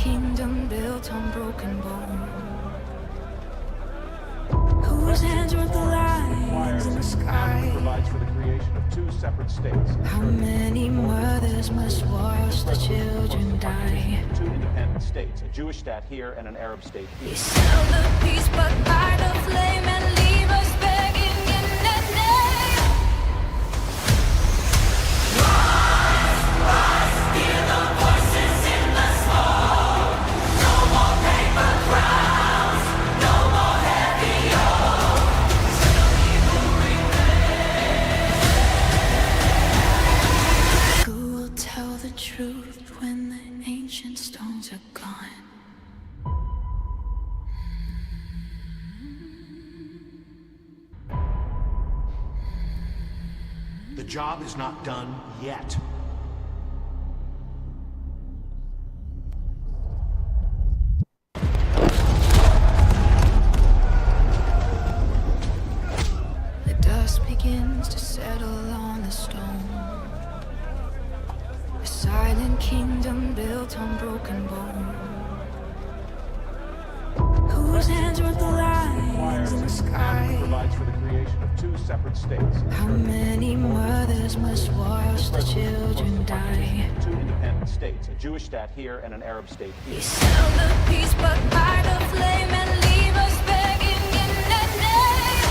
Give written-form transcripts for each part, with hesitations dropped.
kingdom built on broken bone. Whose hands wrote the lines in the sky? Provides for the creation of two separate states. How many mothers must watch the children die? Two independent states, a Jewish state here and an Arab state here. We sell the peace but buy the flame and leave us begging in that name. Rise, rise, hear the voices in the smoke. No more paper crowns, no more heavy yoke. Still evil remains. Who will tell the truth when the ancient stones are gone? The job is not done yet. The dust begins to settle on the stone. A silent kingdom built on broken bone. Whose hands wrote the lines in the sky? Provides for the creation of two separate states. How many mothers must watch the children die? Two independent states, a Jewish state here and an Arab state here. We sell the peace but buy the flame and leave us begging in that name.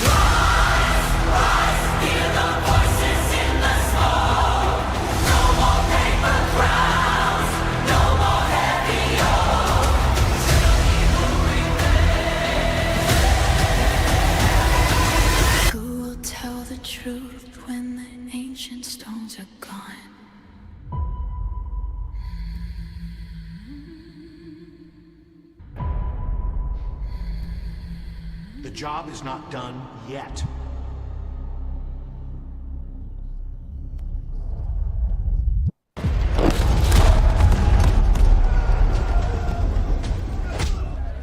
Rise, rise, hear the voices in the smoke. No more paper crowns, no more heavy yoke. Still evil remains. Who will tell the truth when the ancient stones are gone? The job is not done yet.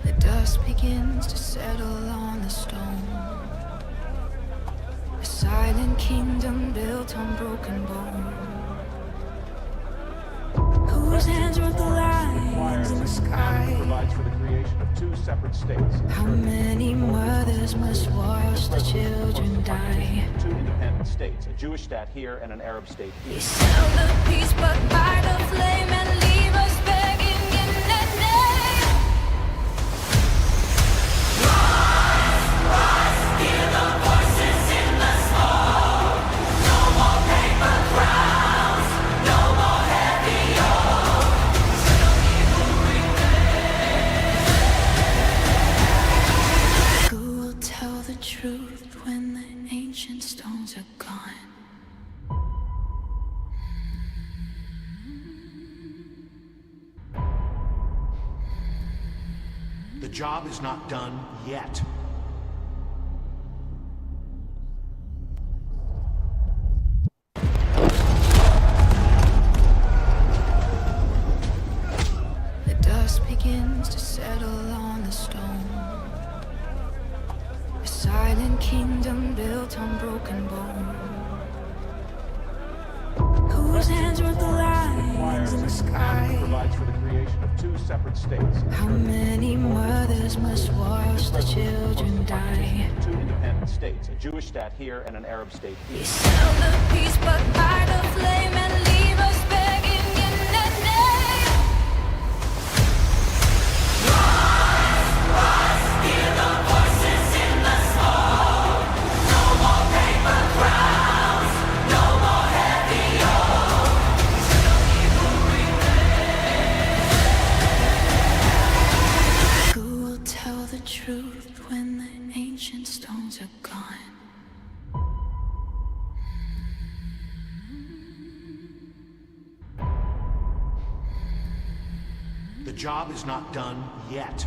The dust begins to settle on the stone. A silent kingdom built on broken bone. Whose hands wrote the lines in the sky? Provides for the creation of two separate states. How many mothers must watch the children die? Two independent states, a Jewish state here and an Arab state here. We sell the peace but buy the flame and leave us begging in that name. Rise, rise, hear the voices in the smoke. No more paper crowns, no more heavy yoke. Still evil remains. Who will tell the truth when the ancient stones are gone? The job is not done yet. The dust begins to settle on the stone. A silent kingdom built on broken bone. Whose hands wrote the lines in the sky? Provides for the creation of two separate states. How many mothers must watch the children die? Two independent states, a Jewish state here and an Arab state We here. sell the peace but buy the flame and leave us begging in that name. Rise, rise, hear the voices in the smoke. No more paper crowns, no more heavy yoke. Still evil remains. Who will tell the truth when the ancient stones are gone? The job is not done yet.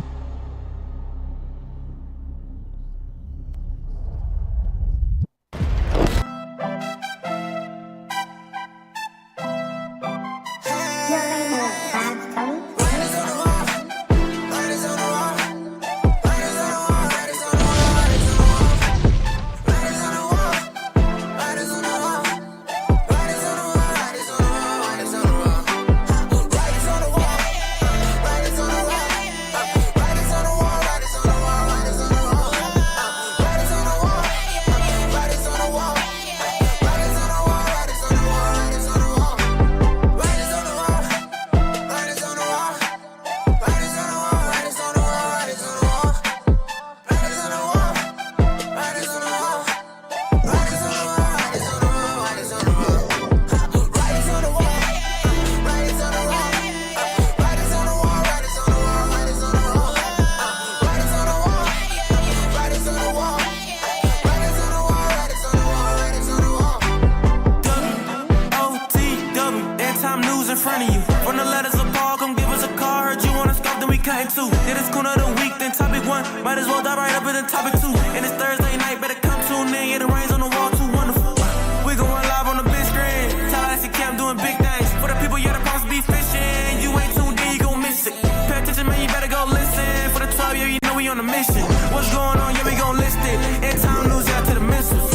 might as well die right up in the topic too. And it's Thursday night, better come tune in. Yeah, the rain's on the wall, too wonderful. We going live on the big screen. Tallahassee Camp doing big things. For the people, yeah, the promise be fishing. You ain't tuned in, you gon' miss it. Pay attention, man, you better go listen. For the 12, yeah, you know we on a mission. What's going on? Yeah, we gon' list it. In time news out to the missiles.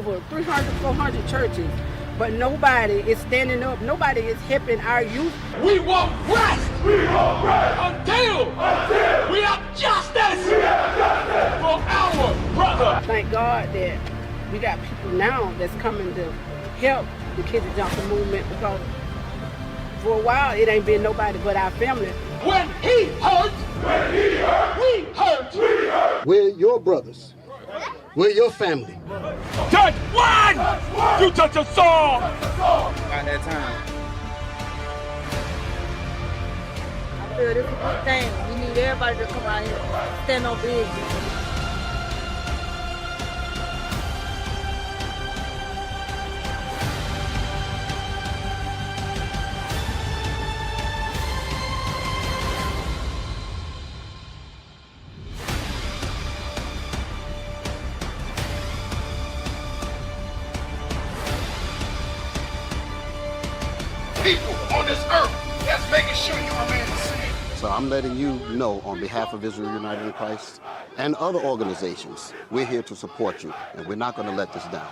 over 300, 400 churches, but nobody is standing up. Nobody is helping our youth. We won't rest. We won't rest until we have justice for our brother. Thank God that we got people now that's coming to help the Kids Johnson movement, because for a while it ain't been nobody but our family. When he hurt, we hurt. We're your brothers. We're your family. Touch one! You touch us all! At that time. I feel this is a good thing. We need everybody to come out here and stand on business. People on this earth that's making sure you remain the same. So I'm letting you know on behalf of Israel United in Christ and other organizations, we're here to support you, and we're not going to let this down.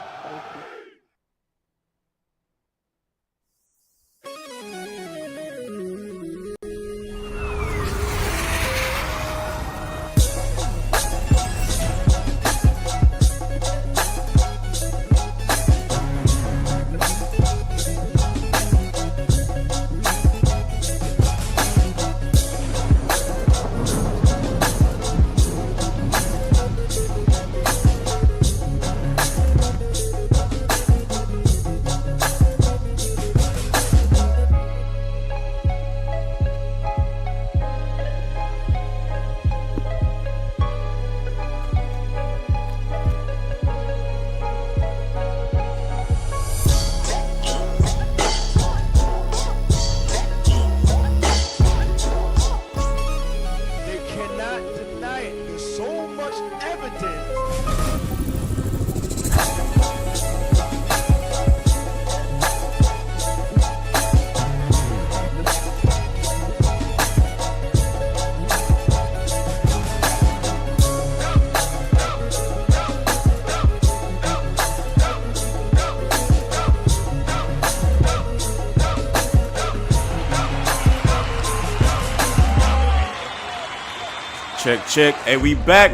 Check. Hey, we back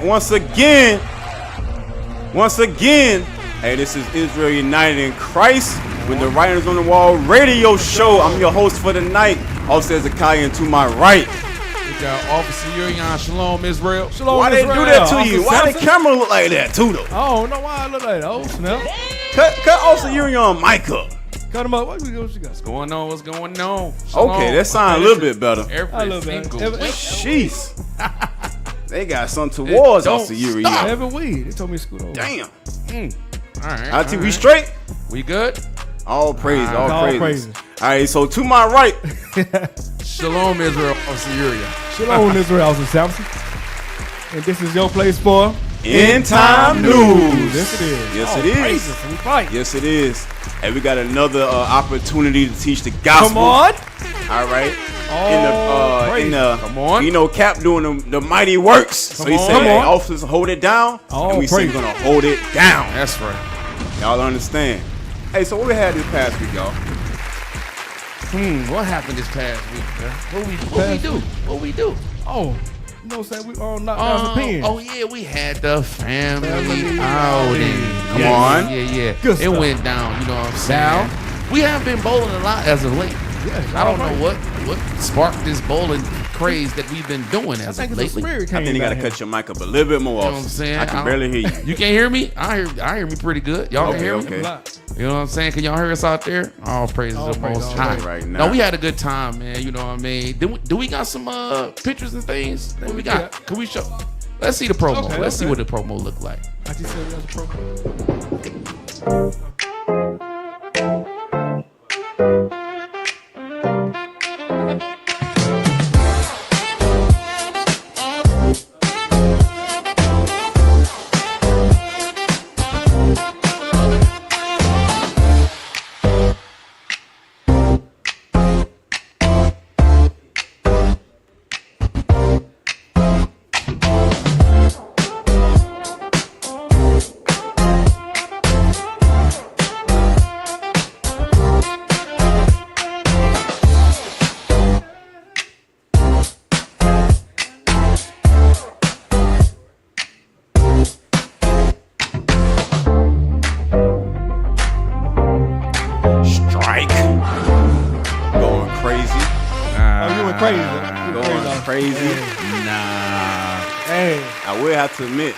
once again. Hey, this is Israel United in Christ with the Writers on the Wall radio show. I'm your host for the night. Officer Zekiah, and to my right, we got Officer Urian. Shalom, Israel. Shalom, why Israel. they do that to Officer you? Why Samson? the camera look like that too, though? I don't know why I look like that. Oh, snap. Cut Officer Urian mic up. Cut him up. What you got? What's going on? Shalom. Okay, that sounds a little bit better. Every single week. Jeez. They got something towards Officer Urian. Every week. They told me to scoot over. Damn. All right. We straight? We good? All praise, all praises. All right, so to my right. Shalom, Israel, Officer Urian. Shalom, Israel, Officer Samson. And this is your place for End Time News. Yes, it is. Yes, it is. Praises, we fight. Yes, it is. And we got another opportunity to teach the gospel. Come on. All right. Come on. You know, Cap doing the mighty works. So he said, hey, officers, hold it down. And we say we're going to hold it down. That's right. Y'all understand. Hey, so what we had this past week, y'all? What happened this past week, man? What we do? Oh, you know what I'm saying? We all knocked down the pins. Oh, yeah, we had the family outing. Come on. Yeah. Good It stuff. went down, you know what I'm saying? We haven't been bowling a lot as of late. Yeah, I don't know what sparked this bowling craze that we've been doing as of lately. I think you got to cut your mic up a little bit more. You know what I'm saying? I can barely hear you. You can't hear me? I hear me pretty good. Y'all can hear me? Okay. You know what I'm saying? Can y'all hear us out there? All praises to the Most High. Right now. No, we had a good time, man. You know what I mean? Do we got some pictures and things that we got? Can we show? Let's see the promo. Let's see what the promo look like. I just said we have a program. crazy. Going crazy. Nah. Hey. I will have to admit,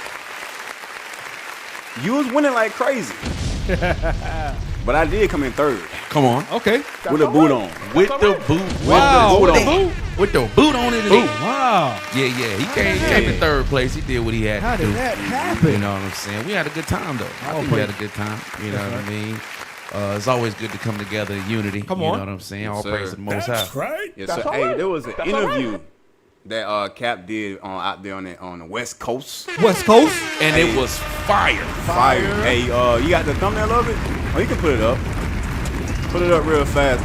you was winning like crazy. But I did come in third. Come on. Okay. With a boot on. With the boot. Wow. With the boot. With the boot on it. Wow. Yeah. He came in third place. He did what he had How to do. did that happen? You know what I'm saying? We had a good time, though. I think we had a good time. You know what I mean? It's always good to come together in unity. Come on. on. You know what I'm saying? All praise to the Most High. That's right. Yes, That's sir. all Hey, right. there was an That's all interview right. that Cap did out there on the West Coast. West Coast? And it was fire. Fire. Hey, you got the thumbnail of it? Oh, you can put it up. Put it up real fast.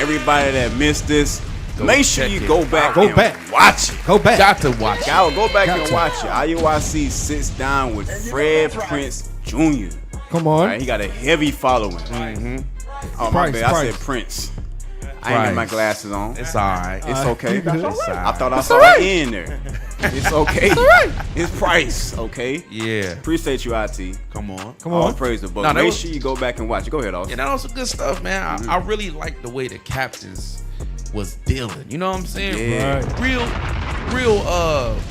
Everybody that missed this, make sure you go back and watch it. Go back. Got to watch it. Go back and watch it. IUIC sits down with Fred Prince Jr. Come on. Right, he got a heavy following. Mm-hmm. Oh, my bad. I said Prince. I ain't got my glasses on. It's all right. It's okay. It's all right. I thought I saw an E in there. It's okay. It's all right. It's Price, okay? Yeah. Appreciate you, IT. Come on. All praise the book. No, Make sure you go back and watch it. Go ahead, Austin. Yeah, that was some good stuff, man. I really like the way the captains was dealing. You know what I'm saying? Yeah. Right. Real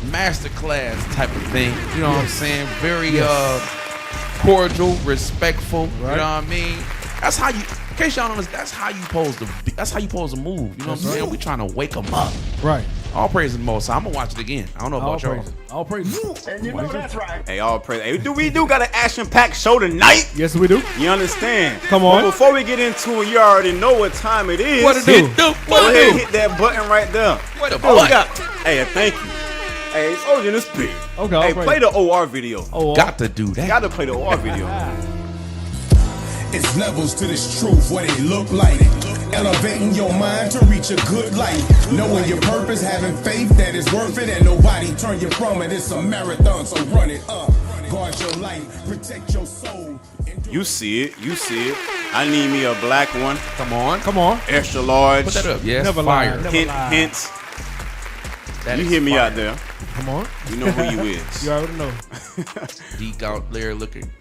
masterclass type of thing. You know what I'm saying? Very cordial, respectful. Right. You know what I mean? That's how you. In case y'all don't understand, that's how you supposed to move. You know what I'm saying? We trying to wake them up. Right. All praise to the Most High. I'm gonna watch it again. I don't know about y'all. All praise. And you know that's right. Hey, all praise. Hey, we do got an action-packed show tonight. Yes, we do. You understand? Come on. But before we get into it, you already know what time it is. What to do? Go ahead and hit that button right there. What the Oh, we fuck? got. Hey, thank you. Hey, it's Soldier in the Spirit. Okay, all Hey, praise. play the OR video. Oh, Got to do that. Gotta play the OR video. It's levels to this truth, what it look like. Elevating your mind to reach a good life. Knowing your purpose, having faith that it's worth it, and nobody turn you from it. It's a marathon, so run it up. Guard your life, protect your soul. You see it. I need me a black one. Come on. Extra large. Put that up. Yes. Never Fire. lie. Hints. That You is hear me fire. out there. Come on. You know who you is. You already know. Deke out there looking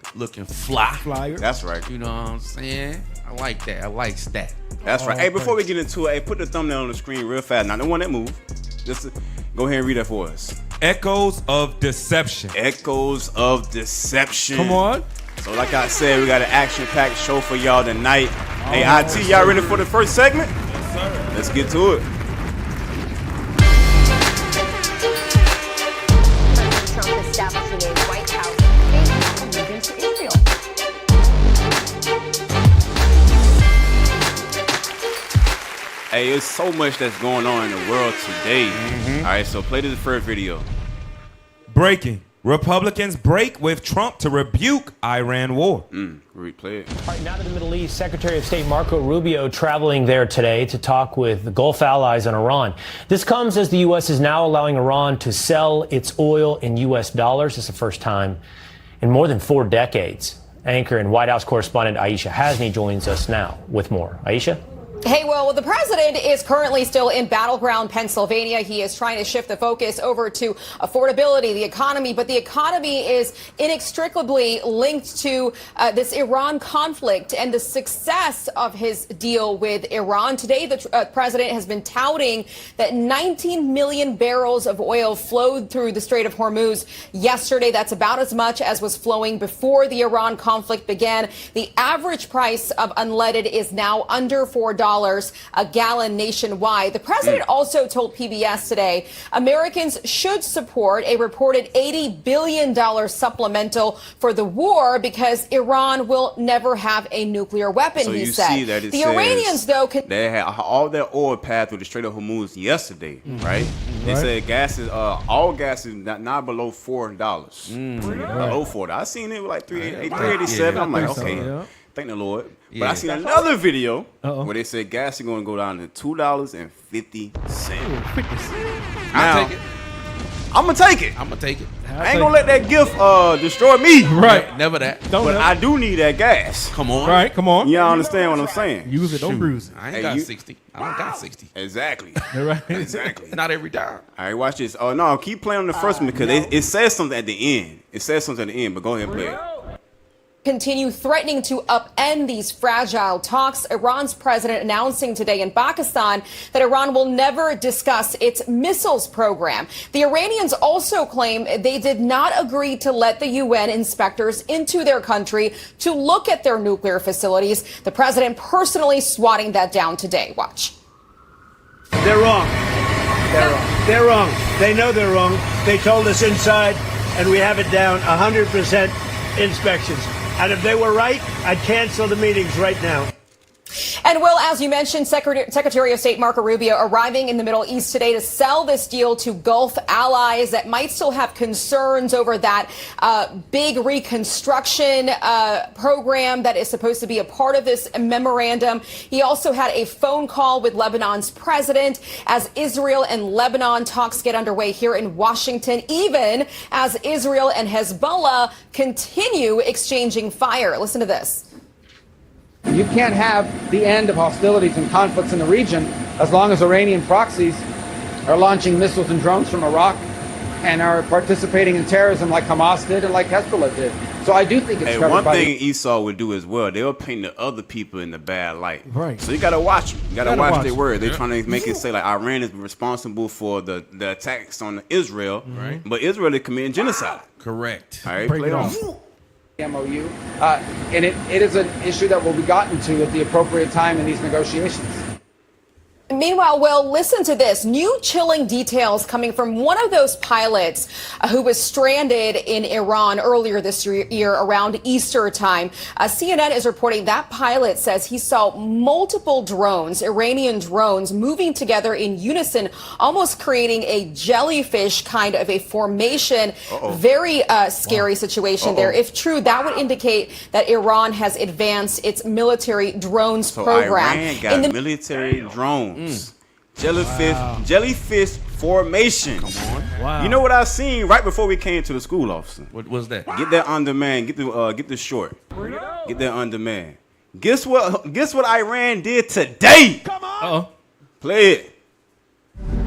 fly. Flyer. That's right. You know what I'm saying? I like that. I like that. That's right. Hey, before we get into it, hey, put the thumbnail on the screen real fast. Now, the one that move. Just go ahead and read that for us. Echoes of Deception. Echoes of Deception. Come on. So, like I said, we got an action-packed show for y'all tonight. Hey, IT, y'all ready for the first segment? Yes, sir. Let's get to it. Trump establishing a White House state allegiance to Israel. Hey, there's so much that's going on in the world today. All right, so play the first video. Breaking. Republicans break with Trump to rebuke Iran war. Replay it. All right, now to the Middle East. Secretary of State Marco Rubio traveling there today to talk with the Gulf allies on Iran. This comes as the U.S. is now allowing Iran to sell its oil in U.S. dollars. It's the first time in more than 4 decades. Anchor and White House correspondent Aisha Hasni joins us now with more. Aisha? Hey, well, the president is currently still in battleground Pennsylvania. He is trying to shift the focus over to affordability, the economy, but the economy is inextricably linked to this Iran conflict and the success of his deal with Iran. Today, the president has been touting that 19 million barrels of oil flowed through the Strait of Hormuz yesterday. That's about as much as was flowing before the Iran conflict began. The average price of unleaded is now under $4 a gallon nationwide. The president also told PBS today Americans should support a reported $80 billion supplemental for the war because Iran will never have a nuclear weapon, So he you said. see that it The says Iranians, though, they had all their oil passed through the Strait of Hormuz yesterday, right? They said gas is all gas is not below $4. Below $4. I seen it with like 387. I'm like, okay. Thank the Lord. But I seen another video where they said gas is going to go down to $2.50. I'll take it. I'm going to take it. I'm going to take it. I ain't going to let that gift destroy me. Right. Never that. But I do need that gas. Come on. Right, come on. Y'all understand what I'm saying? Use it, don't bruise it. I ain't got 60. I don't got 60. Exactly. Right. Exactly. Not every time. All right, watch this. Oh, no, keep playing on the first one because it says something at the end. It says something at the end, but go ahead and play it. continue threatening to upend these fragile talks. Iran's president announcing today in Pakistan that Iran will never discuss its missiles program. The Iranians also claim they did not agree to let the UN inspectors into their country to look at their nuclear facilities. The president personally swatting that down today. Watch. They're wrong. They're wrong. They're wrong. They know they're wrong. They told us inside, and we have it down 100% inspections. And if they were right, I'd cancel the meetings right now. And Will, as you mentioned, Secretary of State Marco Rubio arriving in the Middle East today to sell this deal to Gulf allies that might still have concerns over that big reconstruction program that is supposed to be a part of this memorandum. He also had a phone call with Lebanon's president as Israel and Lebanon talks get underway here in Washington, even as Israel and Hezbollah continue exchanging fire. Listen to this. You can't have the end of hostilities and conflicts in the region as long as Iranian proxies are launching missiles and drones from Iraq and are participating in terrorism like Hamas did and like Hezbollah did. So I do think it's covered one by thing Esau would do as well, they'll paint the other people in the bad light. Right. So you got to watch them. You got to watch their word. They're Yeah. trying to make it say like Iran is responsible for the attacks on Israel, Right. but Israel is committing genocide. Correct. All right, play it on. MOU, and it is an issue that will be gotten to at the appropriate time in these negotiations. Meanwhile, Will, listen to this. New chilling details coming from one of those pilots who was stranded in Iran earlier this year around Easter time. CNN is reporting that pilot says he saw multiple drones, Iranian drones, moving together in unison, almost creating a jellyfish kind of a formation. Very scary situation there. If true, that would indicate that Iran has advanced its military drones program. Iran got military drones. Jellyfish formation. Come on. Wow. You know what I seen right before we came to the school, officer? What was that? Get that underman. Get the short. Get that underman. Guess what Iran did today? Come on. Uh-oh. Play it.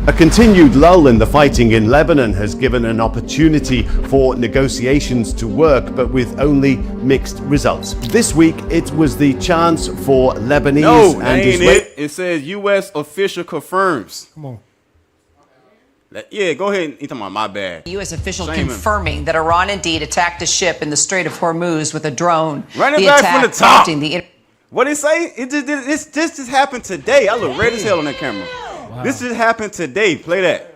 A continued lull in the fighting in Lebanon has given an opportunity for negotiations to work, but with only mixed results. This week, it was the chance for Lebanese No, and ain't Israeli. it says U.S. official confirms. Come on. Yeah, go ahead. You talking about my bad. U.S. official Shame him. confirming that Iran indeed attacked a ship in the Strait of Hormuz with a drone. Run it The back attack from the top. prompting What it say? This just happened today. I look red as hell on that camera. This just happened today. Play that.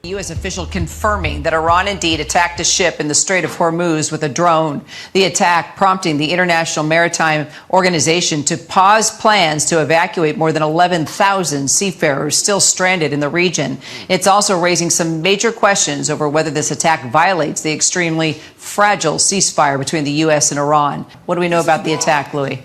U.S. official confirming that Iran indeed attacked a ship in the Strait of Hormuz with a drone. The attack prompting the International Maritime Organization to pause plans to evacuate more than 11,000 seafarers still stranded in the region. It's also raising some major questions over whether this attack violates the extremely fragile ceasefire between the U.S. and Iran. What do we know about the attack, Louis?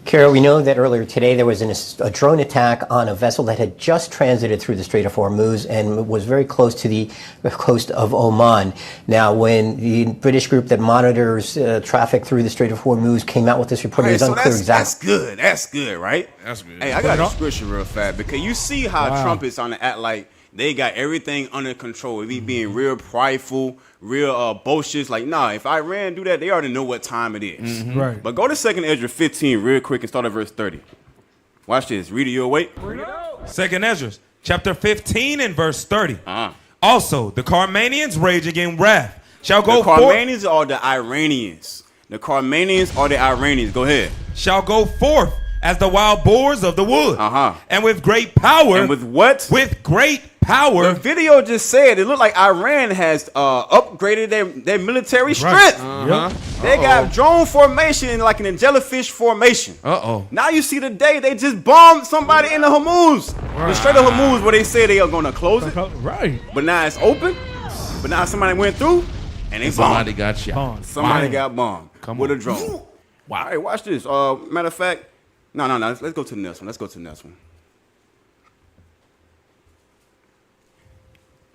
Kara, we know that earlier today there was a drone attack on a vessel that had just transited through the Strait of Hormuz and was very close to the coast of Oman. Now, when the British group that monitors traffic through the Strait of Hormuz came out with this report, it was unclear exactly. That's good, right? That's good. Hey, I got a description real fast because you see how Wow. Trump is on the act like they got everything under control. He being real prideful, real boisterous. Like, nah, if Iran do that, they already know what time it is. Right. But go to 2nd Ezra 15 real quick and start at verse 30. Watch this. Read it your way. 2nd Ezra, chapter 15 and verse 30. Uh-huh. Also, the Carmanians raging in wrath shall go The forth. Carmanians are the Iranians. The Carmanians are the Iranians. Go ahead. Shall go forth as the wild boars of the wood. Uh-huh. And with great power. And with what? With great power. The video just said it looked like Iran has upgraded their military strength. Uh-huh. They got drone formation like an jellyfish formation. Uh-oh. Now you see today they just bombed somebody in the Hormuz. The Strait of Hormuz where they said they are going to close it. Right. But now it's open. But now somebody went through and they Somebody bombed. got shot. Somebody got bombed with on. a drone. Wow. All right, watch this. Matter of fact, no. Let's go to the next one.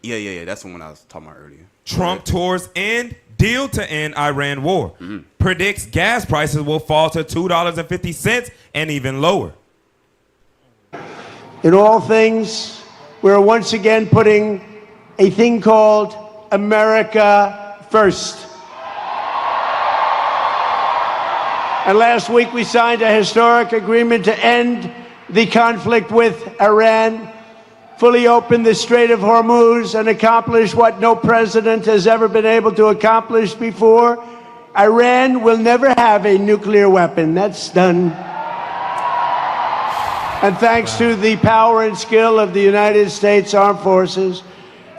Yeah. That's the one I was talking about earlier. Trump tours end deal to end Iran war. Predicts gas prices will fall to $2.50 and even lower. In all things, we're once again putting a thing called America first. And last week we signed a historic agreement to end the conflict with Iran, fully open the Strait of Hormuz, and accomplish what no president has ever been able to accomplish before. Iran will never have a nuclear weapon. That's done. And thanks to the power and skill of the United States Armed Forces,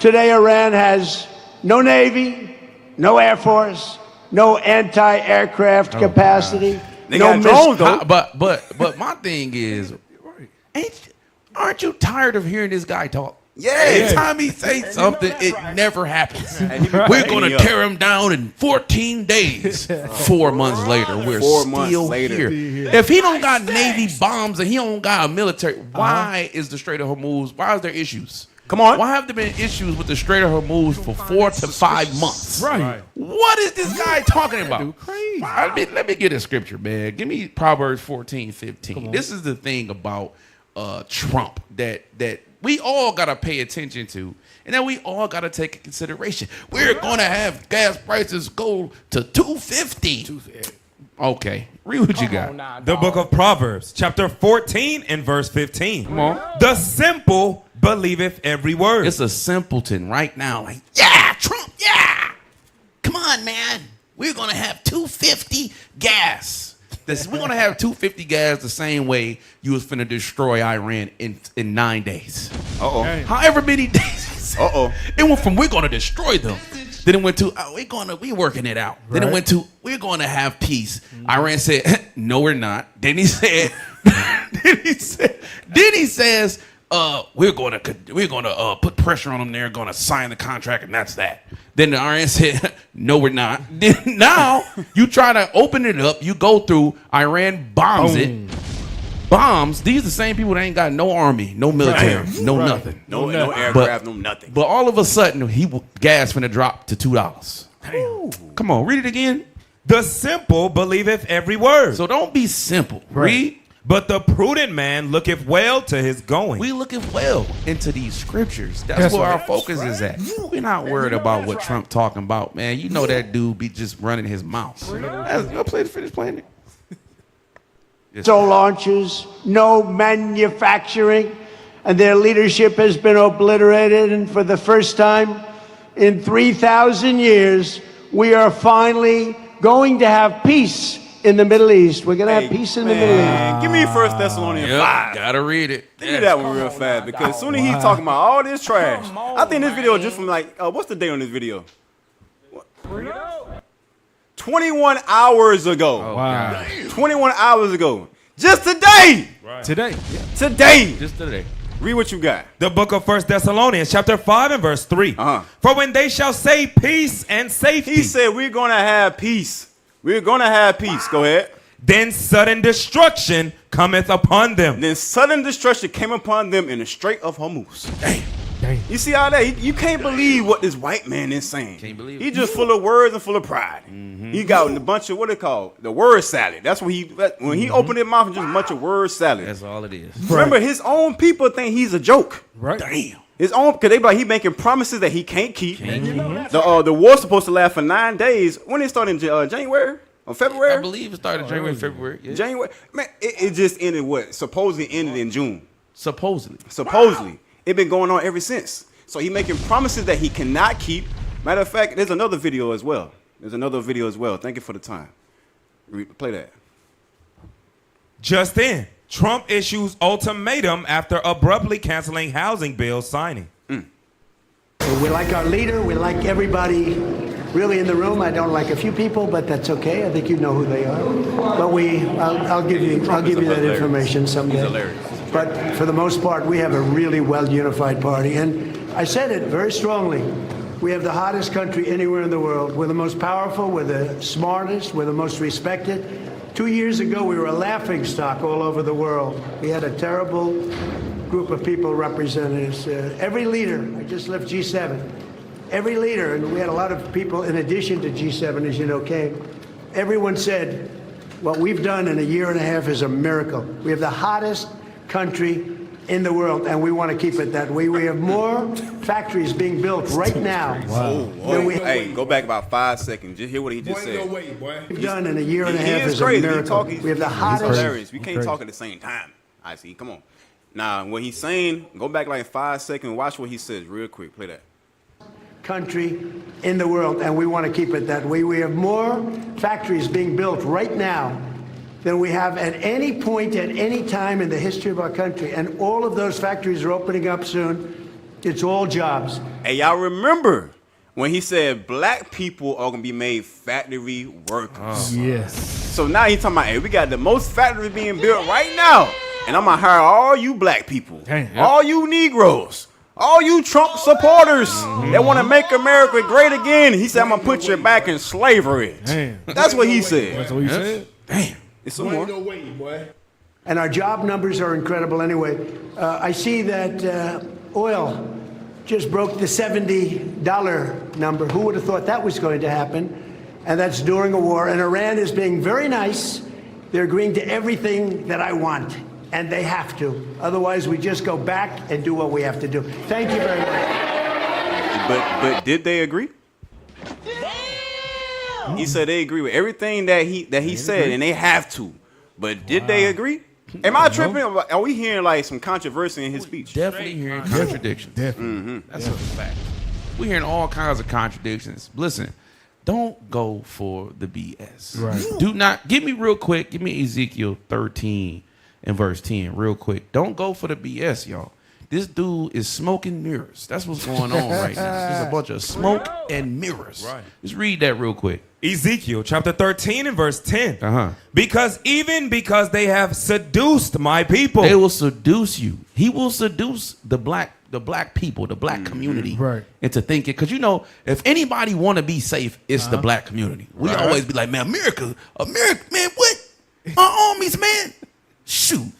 today Iran has no Navy, no Air Force, no anti-aircraft capacity, no drones, but my thing is, aren't you tired of hearing this guy talk? Yeah. Every time he says something, it never happens. We're going to tear him down in 14 days. 4 months later, we're still here. If he don't got Navy bombs and he don't got a military, why is the Strait of Hormuz, why is there issues? Come on. Why have there been issues with the Strait of Hormuz for 4 to 5 months? Right. What is this guy talking about? Let me get a scripture, man. Give me Proverbs 14:15. This is the thing about Trump that we all got to pay attention to, and that we all got to take into consideration. We're going to have gas prices go to $2.50. Okay, read what you got. The book of Proverbs, chapter 14 and verse 15. Come on. The simple believeth every word. It's a simpleton right now. Like, yeah, Trump, yeah. Come on, man. We're going to have $2.50 gas. We're going to have $2.50 gas the same way you was finna destroy Iran in 9 days. Uh-oh. However many days. Uh-oh. It went from we're going to destroy them. Then it went to we're working it out. Then it went to we're going to have peace. Iran said, no, we're not. Then he said, he says, we're going to put pressure on them. They're going to sign the contract, and that's that. Then the Iran said, no, we're not. Then now you try to open it up. You go through. Iran bombs it. Bombs. These are the same people that ain't got no army, no military, no nothing. No aircraft, no nothing. But all of a sudden, gas finna drop to $2. Come on, read it again. The simple believeth every word. So don't be simple. Read. But the prudent man looketh well to his going. We looketh well into these scriptures. That's where our focus is at. We're not worried about what Trump talking about, man. You know that dude be just running his mouth. Finish playing it. So launches, no manufacturing, and their leadership has been obliterated. And for the first time in 3,000 years, we are finally going to have peace in the Middle East. We're going to have peace in the Middle East. Give me 1 Thessalonians 5. Gotta read it. Give me that one real fast, because as soon as he's talking about all this trash, I think this video is just from like, what's the date on this video? 21 hours ago. Oh, wow. 21 hours ago. Just today. Right. Today. Today. Just today. Read what you got. The book of 1 Thessalonians, chapter 5 and verse 3. For when they shall say peace and safety. He said we're going to have peace. We're going to have peace. Go ahead. Then sudden destruction cometh upon them. Then sudden destruction came upon them in the Strait of Hormuz. Damn. You see how that? You can't believe what this white man is saying. Can't believe it. He's just full of words and full of pride. He got a bunch of what they call the word salad. That's what when he opened his mouth and just a bunch of word salad. That's all it is. Remember, his own people think he's a joke. Right. Damn. His own, because they be like he making promises that he can't keep. The war's supposed to last for 9 days. When it started in January or February? I believe it started January, February. Yeah. January. Man, it just ended what? Supposedly ended in June. Supposedly. It been going on ever since. So he making promises that he cannot keep. Matter of fact, there's another video as well. Thank you for the time. Play that. Just then, Trump issues ultimatum after abruptly canceling housing bill signing. We like our leader. We like everybody really in the room. I don't like a few people, but that's okay. I think you know who they are. But I'll give you that information someday. But for the most part, we have a really well-unified party. And I said it very strongly. We have the hottest country anywhere in the world. We're the most powerful. We're the smartest. We're the most respected. 2 years ago, we were a laughing stock all over the world. We had a terrible group of people representing us. Every leader, I just left G7. Every leader, and we had a lot of people in addition to G7, as you know, came. Everyone said, what we've done in a year and a half is a miracle. We have the hottest country in the world, and we want to keep it that way. We have more factories being built right now. Wow. Hey, go back about 5 seconds. Just hear what he just said. We've done in a year and a half is a crazy. miracle. We have the hottest. Hilarious. We can't talk at the same time. I see. Come on. Now, what he's saying, go back like 5 seconds. Watch what he says real quick. Play that. Country in the world, and we want to keep it that way. We have more factories being built right now than we have at any point at any time in the history of our country, and all of those factories are opening up soon. It's all jobs. Hey, y'all remember when he said black people are gonna be made factory workers? Yes. So now he's talking about, hey, we got the most factories being built right now, and I'm gonna hire all you black people, all you Negroes, all you Trump supporters that want to make America great again. He said, I'm going to put you back in slavery. That's what he said. That's what he said? Damn. It's some more. And our job numbers are incredible anyway. I see that oil just broke the $70 number. Who would have thought that was going to happen? And that's during a war. And Iran is being very nice. They're agreeing to everything that I want. And they have to. Otherwise, we just go back and do what we have to do. Thank you very much. But did they agree? He said they agree with everything that he said, and they have to. But did they agree? Am I tripping? Are we hearing like some controversy in his speech? Definitely hearing contradictions. Definitely. That's a fact. We're hearing all kinds of contradictions. Listen, don't go for the BS. Right. Do not. Give me real quick. Give me Ezekiel 13 and verse 10 real quick. Don't go for the BS, y'all. This dude is smoking mirrors. That's what's going on right now. There's a bunch of smoke and mirrors. Right. Just read that real quick. Ezekiel chapter 13 and verse 10. Because they have seduced my people. They will seduce you. He will seduce the black people, the black community, into thinking. Because if anybody want to be safe, it's the black community. We always be like, man, America, man, what? Our armies, man. Shoot.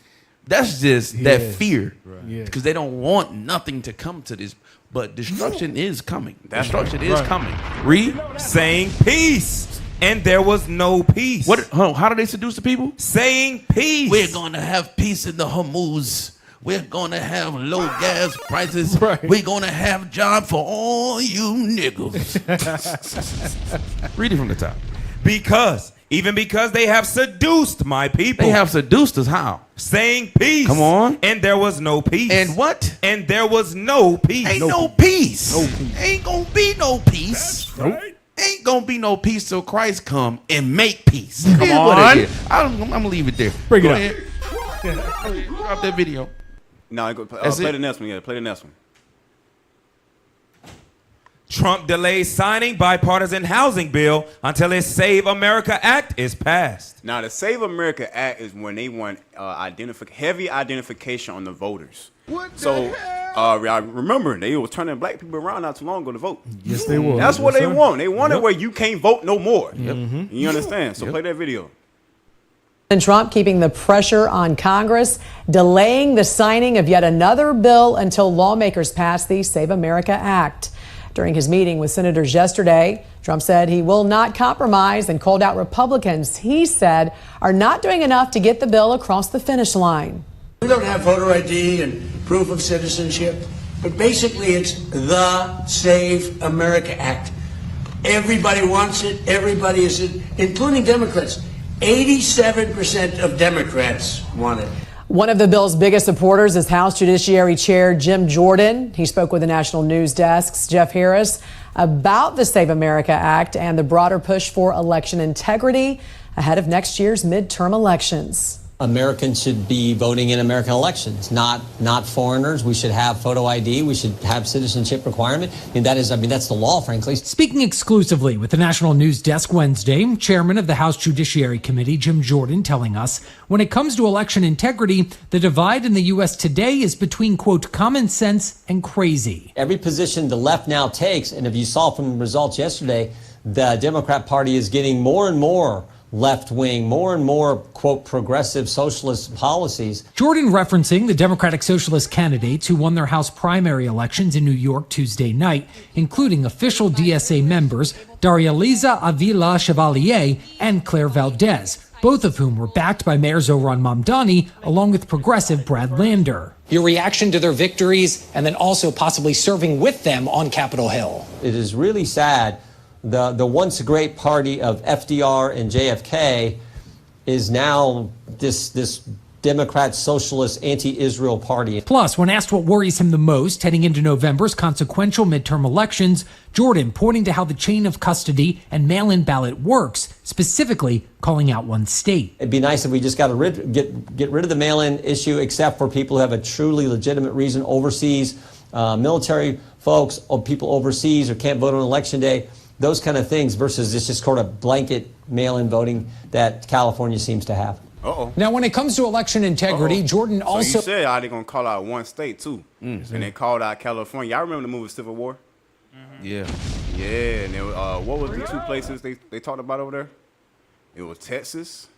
That's just that fear. Because they don't want nothing to come to this. But destruction is coming. Destruction is coming. Read. Saying peace. And there was no peace. How do they seduce the people? Saying peace. We're going to have peace in the Hormuz. We're going to have low gas prices. We're going to have job for all you niggas. Read it from the top. Because they have seduced my people. They have seduced us how? Saying peace. Come on. And there was no peace. And what? And there was no peace. Ain't no peace. No peace. Ain't gonna be no peace. Nope. Ain't gonna be no peace till Christ come and make peace. Come on. I'm gonna leave it there. Bring it Go up. ahead. Drop that video. No, play the next one. Yeah, play the next one. Trump delays signing bipartisan housing bill until his Save America Act is passed. Now, the Save America Act is when they want heavy identification on the voters. I remember they were turning black people around not too long ago to vote. Yes, they were. That's what Yes, they sir. want. They want it where you can't vote no more. Yep. You understand? So play that video. And Trump keeping the pressure on Congress, delaying the signing of yet another bill until lawmakers pass the Save America Act. During his meeting with senators yesterday, Trump said he will not compromise and called out Republicans he said are not doing enough to get the bill across the finish line. We don't have voter ID and proof of citizenship, but basically it's the Save America Act. Everybody wants it. Everybody is it, including Democrats. 87% of Democrats want it. One of the bill's biggest supporters is House Judiciary Chair Jim Jordan. He spoke with the national news desk's Jeff Harris about the Save America Act and the broader push for election integrity ahead of next year's midterm elections. Americans should be voting in American elections, not foreigners. We should have photo ID. We should have citizenship requirement. That's the law, frankly. Speaking exclusively with the National News Desk Wednesday, Chairman of the House Judiciary Committee, Jim Jordan, telling us when it comes to election integrity, the divide in the U.S. today is between, quote, common sense and crazy. Every position the left now takes, and if you saw from the results yesterday, the Democrat Party is getting more and more left-wing, more and more, quote, progressive socialist policies. Jordan referencing the Democratic Socialist candidates who won their House primary elections in New York Tuesday night, including official DSA members Daria Liza Avila Chevalier and Claire Valdez, both of whom were backed by Mayor Zohran Mamdani, along with progressive Brad Lander. Your reaction to their victories and then also possibly serving with them on Capitol Hill. It is really sad. The once great party of FDR and JFK is now this Democrat, socialist, anti-Israel party. Plus, when asked what worries him the most heading into November's consequential midterm elections, Jordan pointing to how the chain of custody and mail-in ballot works, specifically calling out one state. It'd be nice if we just got to get rid of the mail-in issue, except for people who have a truly legitimate reason overseas, military folks, or people overseas or can't vote on election day, those kind of things, versus this just sort of blanket mail-in voting that California seems to have. Now, when it comes to election integrity, Jordan also... So you said they're going to call out one state, too. And they called out California. Y'all remember the movie Civil War? Yeah. Yeah, and there was, what was the two places they talked about over there? It was Texas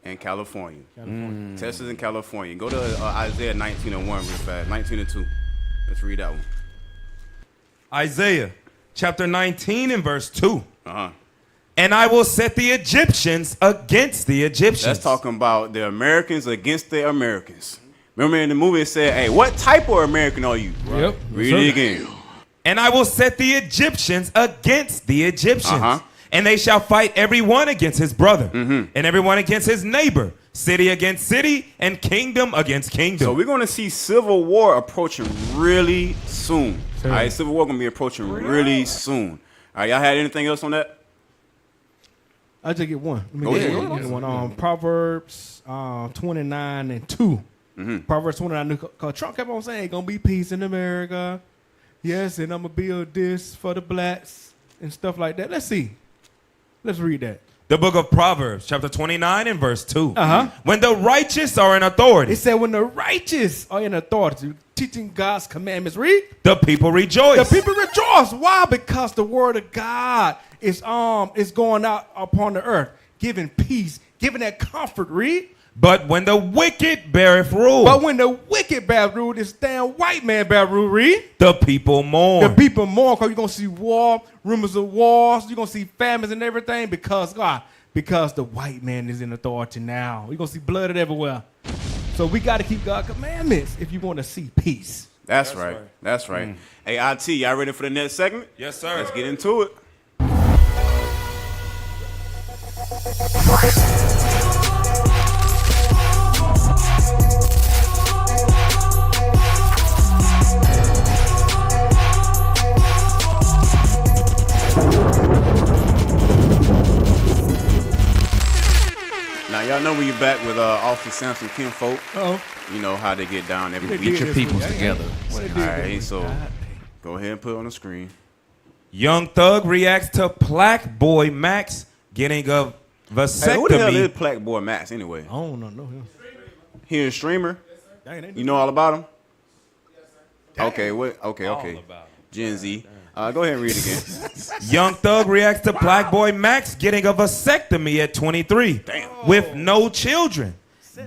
and California. Texas and California. Go to Isaiah 19:1 real fast. 19:2. Let's read that one. Isaiah chapter 19 and verse 2. And I will set the Egyptians against the Egyptians. That's talking about the Americans against the Americans. Remember in the movie it said, hey, what type of American are you? Yep. Read it again. And I will set the Egyptians against the Egyptians. And they shall fight every one against his brother, and every one against his neighbor, city against city, and kingdom against kingdom. So we're going to see civil war approaching really soon. All right, civil war going to be approaching really soon. All right, y'all had anything else on that? I'll just get one. Let me get one. Proverbs 29 and 2. Proverbs 29, because Trump kept on saying, "Ain't gonna be peace in America." Yes, and I'm gonna build this for the blacks and stuff like that. Let's see. Let's read that. The book of Proverbs, chapter 29 and verse 2. When the righteous are in authority. It said when the righteous are in authority, teaching God's commandments. Read. The people rejoice. The people rejoice. Why? Because the word of God is going out upon the earth, giving peace, giving that comfort. Read. But when the wicked beareth rule. But when the wicked bear rule, this damn white man bear rule. Read. The people mourn. The people mourn because you're going to see war, rumors of wars. You're going to see famines and everything because the white man is in authority now. You're going to see blood everywhere. So we got to keep God's commandments if you want to see peace. That's right. That's right. Hey, IT, y'all ready for the next segment? Yes, sir. Let's get into it. Now, y'all know when you're back with Officer Samson Kinfolk. You know how they get down every week. Get your peoples together. All right, so go ahead and put it on the screen. Young Thug reacts to Black Boy Max getting a vasectomy. Hey, who the hell is Black Boy Max anyway? I don't know him. He a streamer? You know all about him? Okay, what? Okay. Gen Z. Go ahead and read it again. Young Thug reacts to Black Boy Max getting a vasectomy at 23 with no children.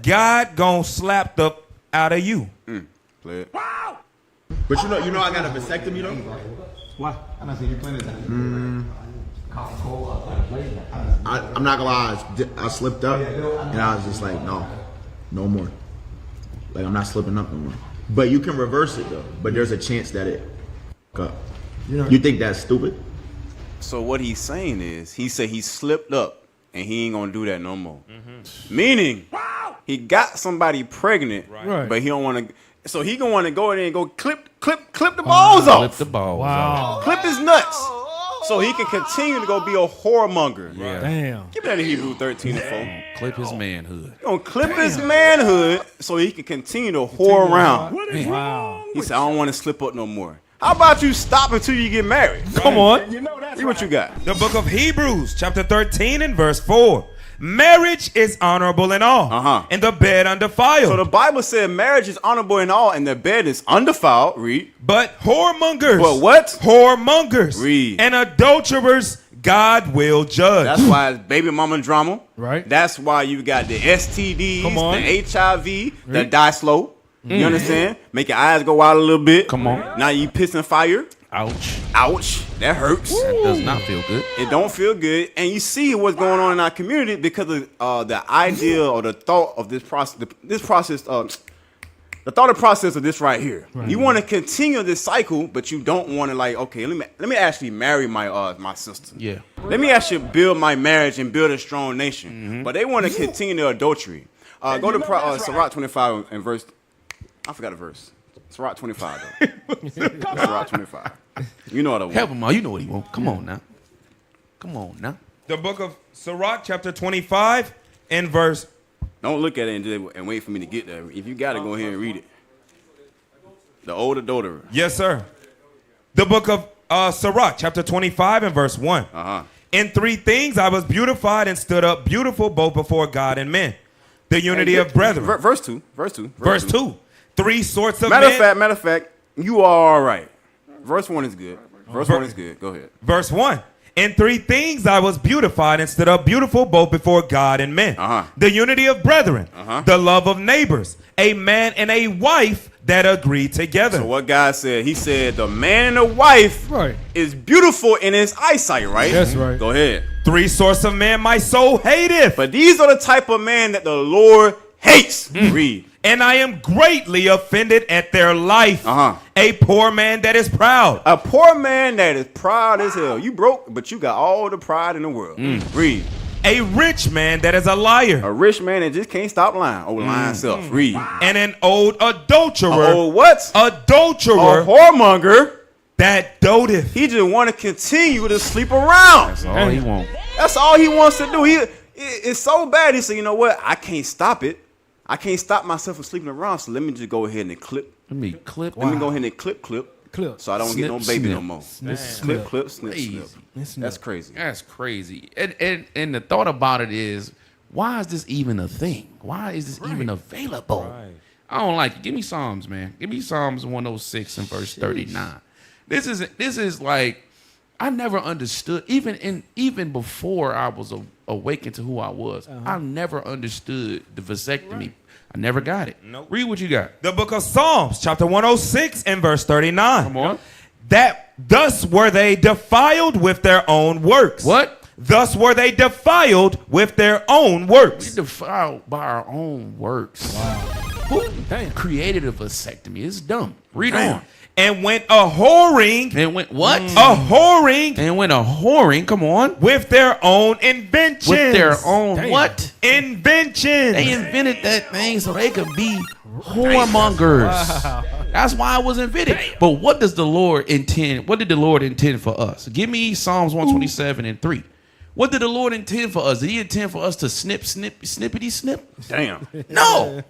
God gonna slap the out of you. Play it. But you know I got a vasectomy though. Why? I'm not gonna lie, I slipped up and I was just like, no more. Like I'm not slipping up no more. But you can reverse it though. But there's a chance that it up. You think that's stupid? So what he's saying is, he said he slipped up and he ain't gonna do that no more. Meaning, he got somebody pregnant, but he don't want to. So he gonna want to go in there and go clip the balls off. Clip the balls off. Clip his nuts. So he can continue to go be a whoremonger. Yeah. Damn. Give that to Hebrew 13 and 4. Clip his manhood. He gonna clip his manhood so he can continue to whore around. Wow. He said, I don't want to slip up no more. How about you stop until you get married? Come on. See what you got. The book of Hebrews, chapter 13 and verse 4. Marriage is honorable in all, and the bed undefiled. So the Bible said marriage is honorable in all, and the bed is undefiled. Read. But whoremongers. But what? Whoremongers. Read. And adulterers, God will judge. That's why it's baby mama drama. Right. That's why you got the STDs, the HIV, the die slow. You understand? Make your eyes go out a little bit. Come on. Now you pissing fire. Ouch. Ouch. That hurts. That does not feel good. It don't feel good. And you see what's going on in our community because of the idea or the thought of this process. The thought process of this right here. Right. You want to continue this cycle, but you don't want to like, okay, let me actually marry my sister. Yeah. Let me actually build my marriage and build a strong nation. Mm-hmm. But they want to continue the adultery. Go to Sirach 25 and verse. I forgot the verse. Sirach 25 though. Sirach 25. You know what I want. Help him out. You know what he wants. Come on now. Come on now. The book of Sirach, chapter 25, and verse. Don't look at it and wait for me to get there. If you got it, go ahead and read it. The old adulterer. Yes, sir. The book of Sirach, chapter 25 and verse 1. Uh-huh. In 3 things I was beautified and stood up beautiful both before God and men. The unity of brethren. Verse 2. Verse 2. 3 sorts of matter men. Matter of fact, you are all right. Verse 1 is good. Verse 1 is good. Go ahead. Verse 1. In 3 things I was beautified and stood up beautiful both before God and men. Uh-huh. The unity of brethren, uh-huh. the love of neighbors, a man and a wife that agree together. So what God said, he said the man and the wife is beautiful in his eyesight, right? That's right. Go ahead. 3 sorts of men my soul hateth. But these are the type of man that the Lord hates. Read. And I am greatly offended at their life. Uh-huh. A poor man that is proud. A poor man that is proud as hell. You broke, but you got all the pride in the world. Read. A rich man that is a liar. A rich man that just can't stop lying. Oh, lying self. Read. And an old adulterer. Oh, what? Adulterer. A whoremonger. That doteth. He just want to continue to sleep around. That's all he wants. That's all he wants to do. It's so bad. He said, you know what? I can't stop it. I can't stop myself from sleeping around, so let me just go ahead and clip. Let me clip. Let me go ahead and clip. So I don't get no baby no more. Clip, snip. That's crazy. That's crazy. And the thought about it is, why is this even a thing? Why is this even available? Right. I don't like it. Give me Psalms, man. Give me Psalms 106 and verse 39. This is like, I never understood, even before I was awakened to who I was, I never understood the vasectomy. Right. I never got it. Nope. Read what you got. The book of Psalms, chapter 106 and verse 39. Come on. That thus were they defiled with their own works. What? Thus were they defiled with their own works. We defiled by our own works. Wow. Who created a vasectomy? It's dumb. Read on. And went a whoring. And went what? A whoring. And went a whoring. Come on. With their own inventions. With their own what? Inventions. They invented that thing so they could be whoremongers. Wow. That's why it was invented. But what does the Lord intend? What did the Lord intend for us? Give me Psalms 127 and 3. What did the Lord intend for us? Did he intend for us to snippity snip? Damn. No.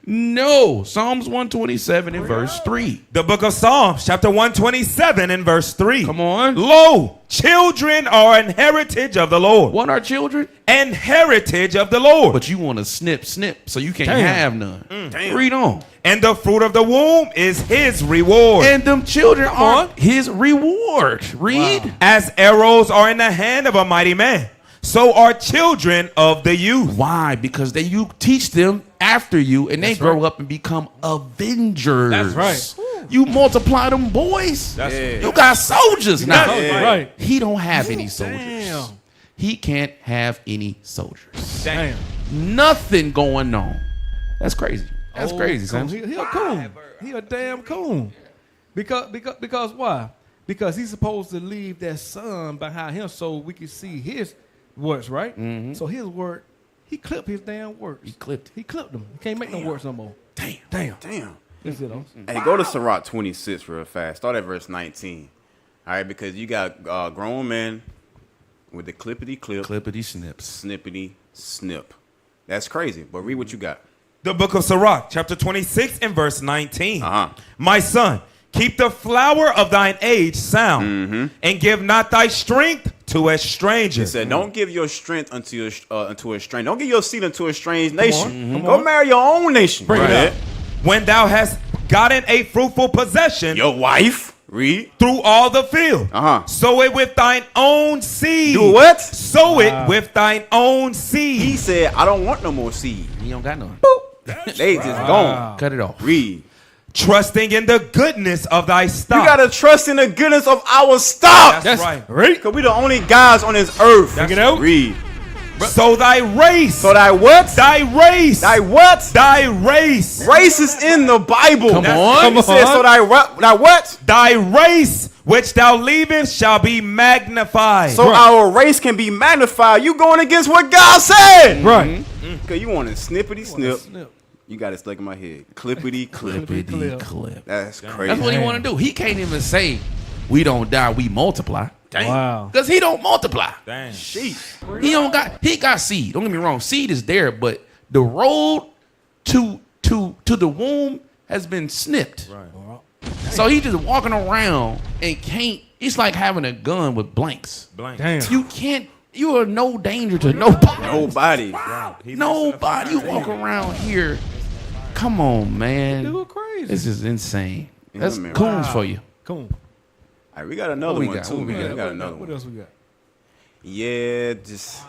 No. Psalms 127 and verse 3. The book of Psalms, chapter 127 and verse 3. Come on. Lo, children are an heritage of the Lord. What are children? An heritage of the Lord. But you want to snip, so you can't have none. Damn. Read on. And the fruit of the womb is his reward. And them children are his reward. Read. Wow. As arrows are in the hand of a mighty man, so are children of the youth. Why? Because you teach them after you, and they grow up and become avengers. That's right. You multiply them boys. You got soldiers now. Right. He don't have any soldiers. He can't have any soldiers. Damn. Nothing going on. That's crazy. That's crazy, son. He a coon. He a damn coon. Because why? Because he's supposed to leave that son behind him so we can see his works, right? Mm-hmm. So his work, he clipped his damn works. He clipped them. He can't make no works no more. Damn. That's it, Hey, go to Sirach 26 real fast. Start at verse 19. All right, because you got grown men with the clippity clip. Clippity snips. Snippity snip. That's crazy. But read what you got. The book of Sirach, chapter 26 and verse 19. Uh-huh. My son, keep the flower of thine age sound, and give not thy strength to a stranger. He said, don't give your strength unto a stranger. Don't give your seed unto a strange nation. Go marry your own nation. Bring it up. When thou hast gotten a fruitful possession, your wife, read, through all the field, sow it with thine own seed. Do what? Sow it with thine own seed. He said, I don't want no more seed. He don't got none. They just gone. Cut it off. Read. trusting in the goodness of thy stock. You gotta trust in the goodness of our stock. That's right. Because we the only guys on this earth. That's right. Read. So thy race. So thy what? Thy race. Thy what? Thy race. Race is in the Bible. Come on. Come on. Says, so thy what? Thy race which thou leavest shall be magnified. So our race can be magnified. You going against what God said. Right. Because you want to snippity snip. You got it stuck in my head. Clippity clip. Clip. That's crazy. That's what he want to do. He can't even say, we don't die, we multiply. Dang. Wow. Because he don't multiply. Dang. Sheesh. He got seed. Don't get me wrong. Seed is there, but the road to the womb has been snipped. Right. So he just walking around and can't. It's like having a gun with blanks. Damn. You can't. You are no danger to nobody. Nobody. Nobody. You walk around here. Come on, man. They look crazy. This is insane. That's man. coons for you. Cool. All right, we got another one too. We got another one. What else we got? Yeah, just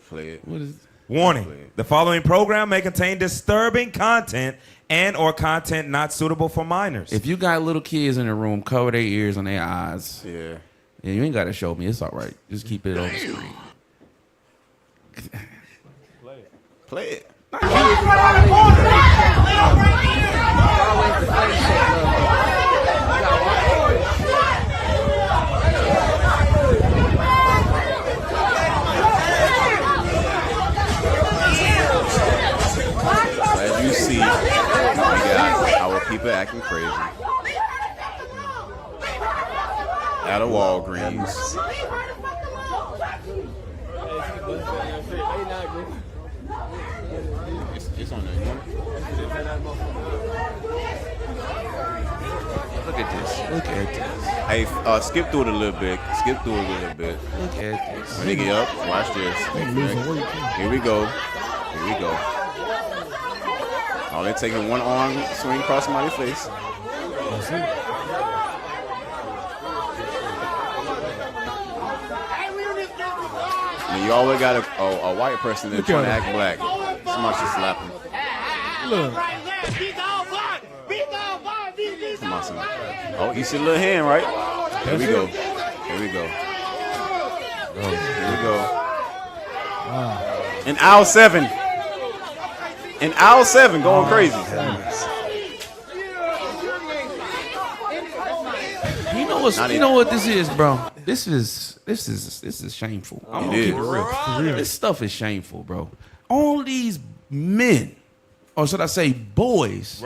play it. What is? Warning. The following program may contain disturbing content and or content not suitable for minors. If you got little kids in the room, cover their ears and their eyes. Yeah. Yeah, you ain't got to show me. It's all right. Just keep it on the screen. Play it. As you see, we got our people acting crazy. Out of Walgreens. It's on there. Look at this. Look at this. Hey, skip through it a little bit. Skip through it a little bit. Look at this. Nigga up. Watch this. Here we go. Here we go. All they're taking one arm swing across somebody's face. That's it. And you always got a white person there trying to act black. Somebody should slap him. Look. Come on, son. Oh, you see a little hand, right? Here we go. Here we go. Here we go. In aisle 7. In aisle 7, going crazy. You know what this is, bro? This is shameful. I'm gonna keep it real. This stuff is shameful, bro. All these men, or should I say boys,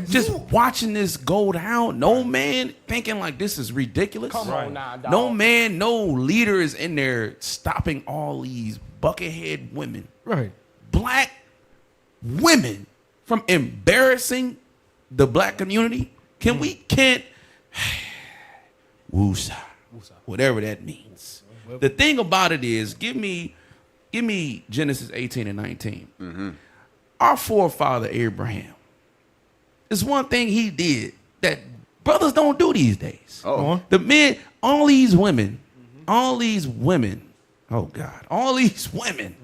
just watching this go down. No man thinking like this is ridiculous. Come on now, dog. No man, no leader is in there stopping all these buckethead women. Right. Black women from embarrassing the black community. Can't woosah, whatever that means. The thing about it is, give me Genesis 18 and 19. Mm-hmm. Our forefather Abraham, is one thing he did that brothers don't do these days. Oh. The men, all these women, oh God, all these women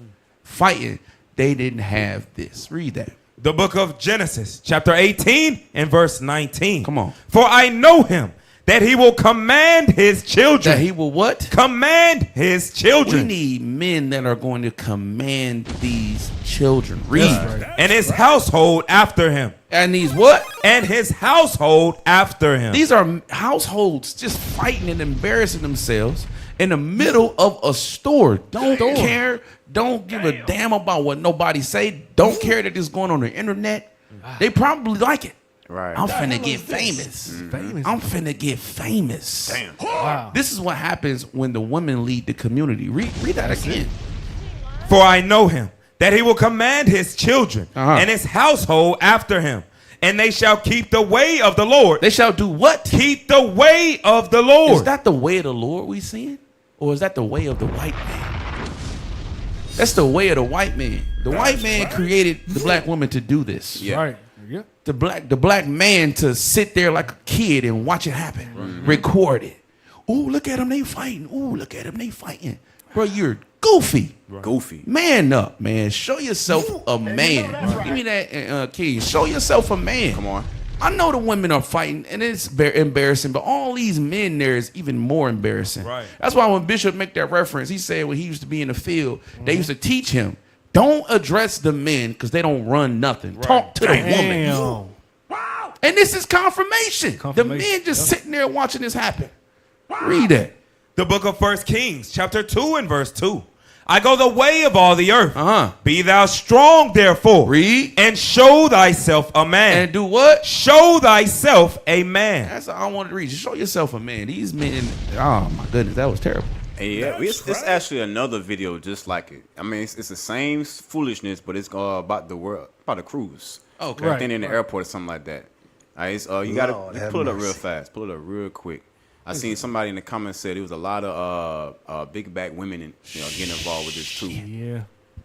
fighting, they didn't have this. Read that. The book of Genesis, chapter 18 and verse 19. Come on. For I know him, that he will command his children. That he will what? Command his children. We need men that are going to command these children. Read. Right. And his household after him. And these what? And his household after him. These are households just fighting and embarrassing themselves in the middle of a store. Don't care. Don't give a damn about what nobody say. Don't care that it's going on the internet. They probably like it. Right. I'm finna get famous. I'm finna get famous. Damn. Wow. This is what happens when the women lead the community. Read that again. For I know him, that he will command his children and his household after him. And they shall keep the way of the Lord. They shall do what? Keep the way of the Lord. Is that the way of the Lord we seeing? Or is that the way of the white man? That's the way of the white man. The white man created the black woman to do this. Yeah. Right. Yeah. The black man to sit there like a kid and watch it happen. Record it. Ooh, look at them, they fighting. Ooh, look at them, they fighting. Bro, you're goofy. Goofy. Man up, man. Show yourself a man. Give me that, key. Show yourself a man. Come on. I know the women are fighting, and it's embarrassing, but all these men there is even more embarrassing. Right. That's why when Bishop make that reference, he said when he used to be in the field, they used to teach him, don't address the men because they don't run nothing. Talk to the woman. Wow. And this is confirmation. The men just sitting there watching this happen. Read that. The book of 1 Kings, chapter 2 and verse 2. I go the way of all the earth. Be thou strong, therefore. Read. And show thyself a man. And do what? Show thyself a man. That's all I wanted to read. Just show yourself a man. These men, oh my goodness, that was terrible. Hey, yeah, it's actually another video just like it. I mean, it's the same foolishness, but it's about the world, about a cruise. Okay. I think in the airport or something like that. All right, you gotta pull it up real fast. Pull it up real quick. I seen somebody in the comments said it was a lot of big back women getting involved with this too. Yeah.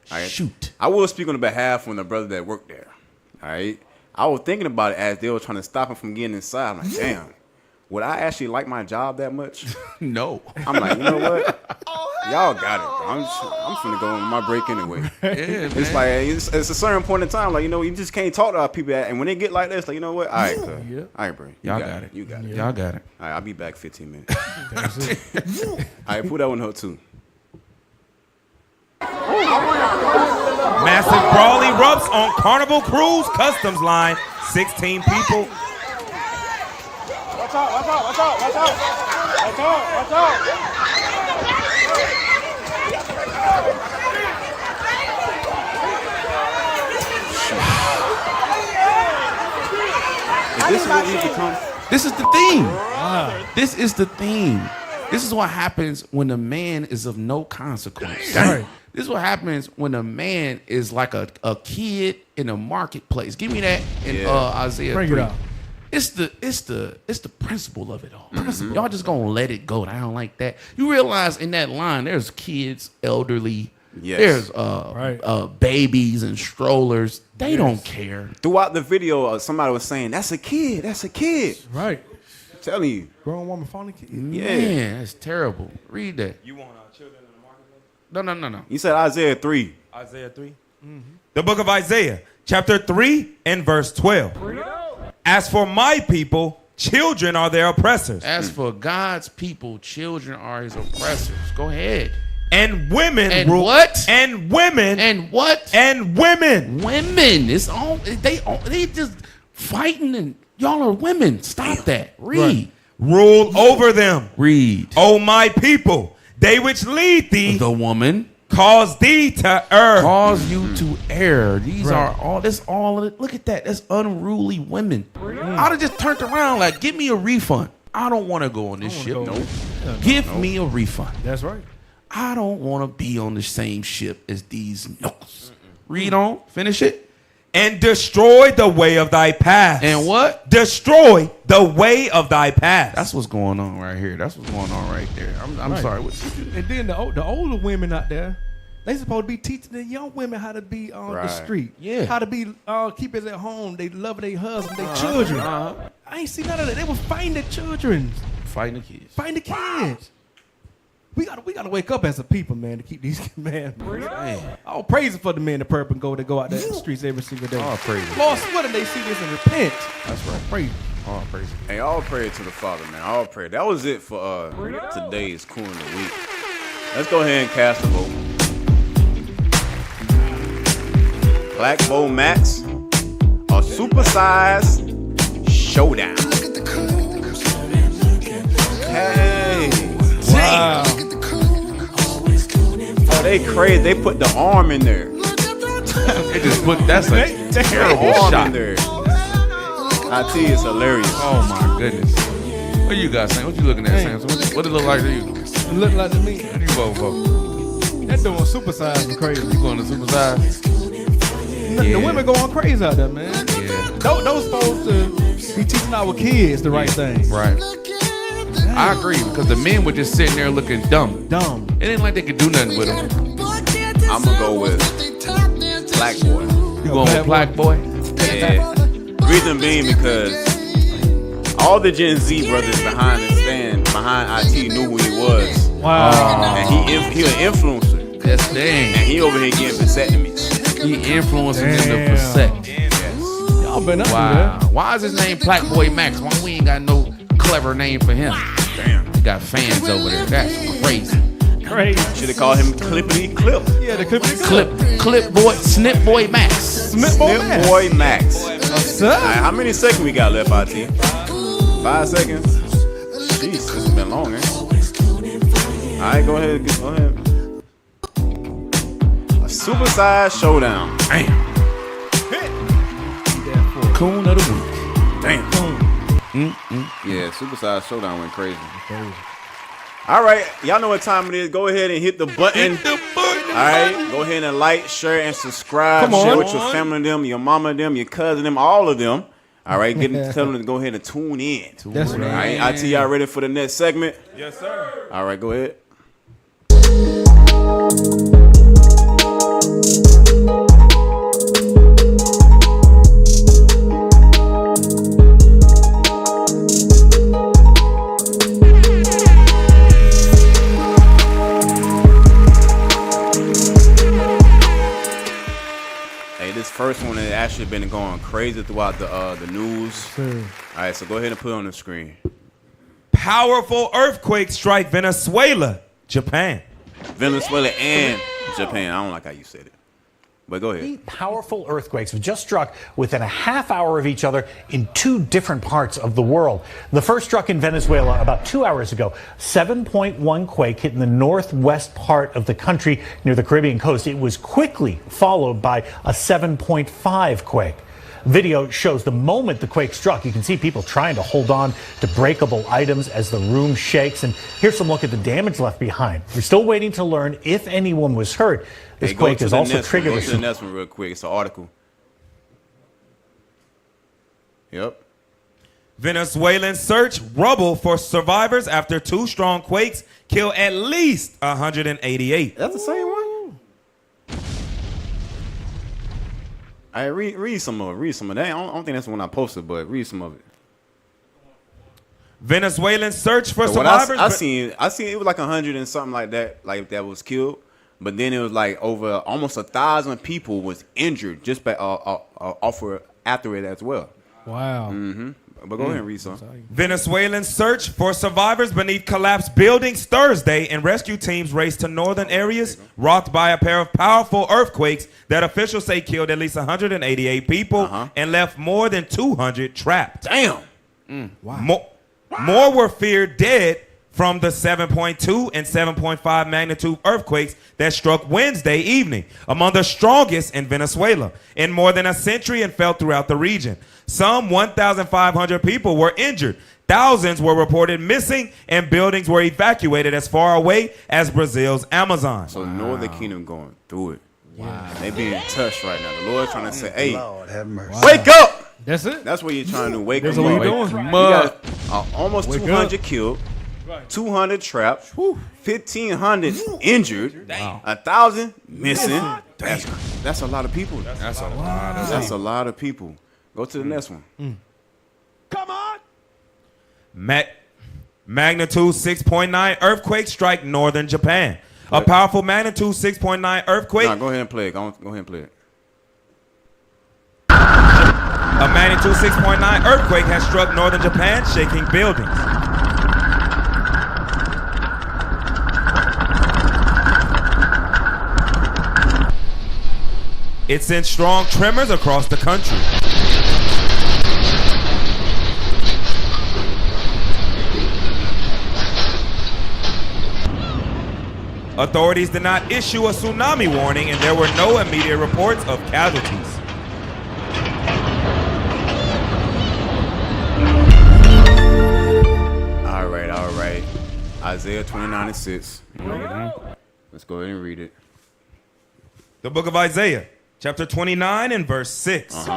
All right? Shoot. I will speak on the behalf of the brother that worked there. All right. I was thinking about it as they were trying to stop him from getting inside. I'm like, damn, would I actually like my job that much? No. I'm like, you know what? Y'all got it, bro. I'm finna go on my break anyway. It's like it's a certain point in time, like you just can't talk to our people, and when they get like this, like you know what? All right, all right, bro. Y'all got it. You got it. Y'all got it. All right, I'll be back 15 minutes. All right, put that one up too. Massive brawl erupts on Carnival Cruise Customs Line. 16 people. Watch out, watch out, watch out, watch out. Watch out, watch out. Is this what we become? This is the theme. This is the theme. This is what happens when a man is of no consequence. Right. This is what happens when a man is like a kid in a marketplace. Give me that in Isaiah 3. Bring it up. It's the principle of it all. Y'all just gonna let it go. I don't like that. You realize in that line there's kids, elderly, there's babies and strollers. They don't care. Throughout the video, somebody was saying, "That's a kid. That's a kid." Right. I'm telling you. Grown woman falling kid. Yeah, man, that's terrible. Read that. You want children in the marketplace? No. You said Isaiah 3. Isaiah 3. The book of Isaiah, chapter 3 and verse 12. As for my people, children are their oppressors. As for God's people, children are his oppressors. Go ahead. And women and rule. What? And women. And what? And women. Women. It's all they just fighting, and y'all are women. Stop that. Read. Right. Rule over them. Read. O my people, they which lead thee. The woman. Cause thee to err. Cause you to err. These are all this all of it. Look at that. That's unruly women. I'd have just turned around like, give me a refund. I don't want to go on this ship. No. Give me a refund. That's right. I don't want to be on the same ship as these knuckles. Read on. Finish it. And destroy the way of thy path. And what? Destroy the way of thy path. That's what's going on right here. That's what's going on right there. I'm sorry. And then the older women out there, they supposed to be teaching the young women how to be on the street. Yeah. How to be keepers at home. They love their husband, their children. I ain't see none of that. They were fighting the children. Fighting the kids. Fighting the kids. We gotta wake up as a people, man, to keep these men. All praise for the men of purple that go out there in the streets every single day. All praise. Lord, what did they see this and repent? That's right. Praise. All praise. Hey, all praise to the Father, man. All praise. That was it for today's Cool in the Week. Let's go ahead and cast a vote. Black Bowl Max, a supersized showdown. Hey. Wow. Oh, they crazy. They put the arm in there. They just put that's a terrible arm shot in there. I tell you, it's hilarious. Oh my goodness. What you got, Sam? What you looking at, Sam? What it look like to you? It look like to me. What you vote for? That doing supersize and crazy. You going to supersize? The women going crazy out there, man. Yeah. Those supposed to be teaching our kids the right thing. Right. I agree, because the men were just sitting there looking dumb. It ain't like they could do nothing with them. I'm gonna go with Black Boy. You going with Black Boy? Yeah. Reason being because all the Gen Z brothers behind IT knew who he was. Wow. And he an influencer. That's dang. And he over here getting vasectomies. He influencing in the vasect. Y'all been up Wow. Why is his name Black Boy Max? Why we ain't got no clever name for him? Damn. He got fans over there. That's crazy. Crazy. Should have called him Clippity Clip. Yeah, the Clip Boy, Snip Boy Max. Snip Boy Max. What's All up? right, how many seconds we got left, IT? 5 seconds. Jeez, this has been long, eh? All right, go ahead. A supersized showdown. Damn. Coon of the week. Damn. Yeah, supersized showdown went crazy. All right, y'all know what time it is. Go ahead and hit the button. All right, go ahead and like, share, and subscribe. Come on. Share with your family, them, your mama, them, your cousin, them, all of them. All right, tell them to go ahead and tune in. That's right. All right, IT, y'all ready for the next segment? Yes, sir. All right, go ahead. This first one has actually been going crazy throughout the news. Sure. All right, so go ahead and put it on the screen. Powerful earthquake strike Venezuela, Japan. Venezuela and Japan. I don't like how you said it, but go ahead. Powerful earthquakes have just struck within a half hour of each other in two different parts of the world. The first struck in Venezuela about 2 hours ago. 7.1 quake hit in the northwest part of the country near the Caribbean coast. It was quickly followed by a 7.5 quake. Video shows the moment the quake struck. You can see people trying to hold on to breakable items as the room shakes. And here's some look at the damage left behind. We're still waiting to learn if anyone was hurt. This quake has also triggered Go to the next one real quick. It's an article. Yep. Venezuelan search rubble for survivors after two strong quakes kill at least 188. That's the same one? I read some of it. Read some of that. I don't think that's the one I posted, but read some of it. Venezuelan search for So survivors. I seen it was like 100 and something like that was killed, but then it was like over almost 1,000 people was injured just by after it as well. Wow. Mm-hmm. But go ahead and read some. Venezuelan search for survivors beneath collapsed buildings Thursday, and rescue teams raced to northern areas rocked by a pair of powerful earthquakes that officials say killed at least 188 people and left more than 200 trapped. Damn. Wow. More were feared dead from the 7.2 and 7.5 magnitude earthquakes that struck Wednesday evening, among the strongest in Venezuela in more than a century and felt throughout the region. Some 1,500 people were injured. Thousands were reported missing, and buildings were evacuated as far away as Brazil's Amazon. So the Northern Kingdom going through it. Wow. They being touched right now. The Lord's trying to say, hey, Lord have mercy. wake up. That's it. That's what you're trying to wake That's them what up. you're doing. You got almost Wake 200 up. killed, 200 trapped, 1,500 injured, 1,000 missing. That's a lot of people. That's a lot. That's a lot of people. Go to the next one. Come on. Magnitude 6.9 earthquake strike northern Japan. A powerful magnitude 6.9 earthquake. Nah, go ahead and play it. Go ahead and play it. A magnitude 6.9 earthquake has struck northern Japan, shaking buildings. It sent strong tremors across the country. Authorities did not issue a tsunami warning, and there were no immediate reports of casualties. All right. Isaiah 29:6. Let's go ahead and read it. The book of Isaiah, chapter 29 and verse 6.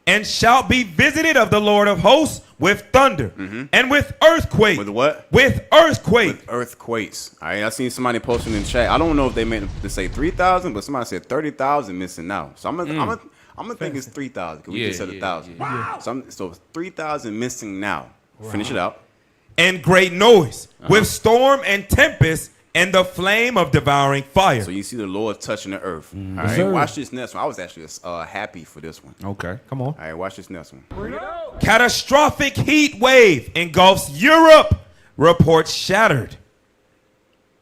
And shall be visited of the Lord of hosts with thunder and with earthquake. With what? With earthquake. With earthquakes. All right, I seen somebody posting in chat. I don't know if they meant to say 3,000, but somebody said 30,000 missing now. So I'm gonna think it's 3,000 because we just said 1,000. Wow. So 3,000 missing now. Finish it out. And great noise with storm and tempest and the flame of devouring fire. So you see the Lord touching the earth. Mm-hmm. All right, watch this next one. I was actually happy for this one. Okay. Come on. All right, watch this next one. Catastrophic heat wave engulfs Europe. Reports shattered.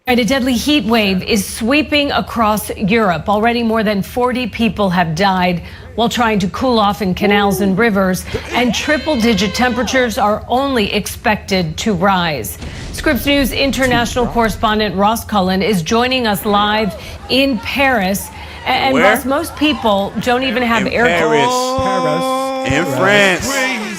A deadly heat wave is sweeping across Europe. Already more than 40 people have died while trying to cool off in canals and rivers, and triple-digit temperatures are only expected to rise. Scripps News international correspondent Ross Cullen is joining us live in Paris. And Where? Ross, most people don't even have In air Paris. In France.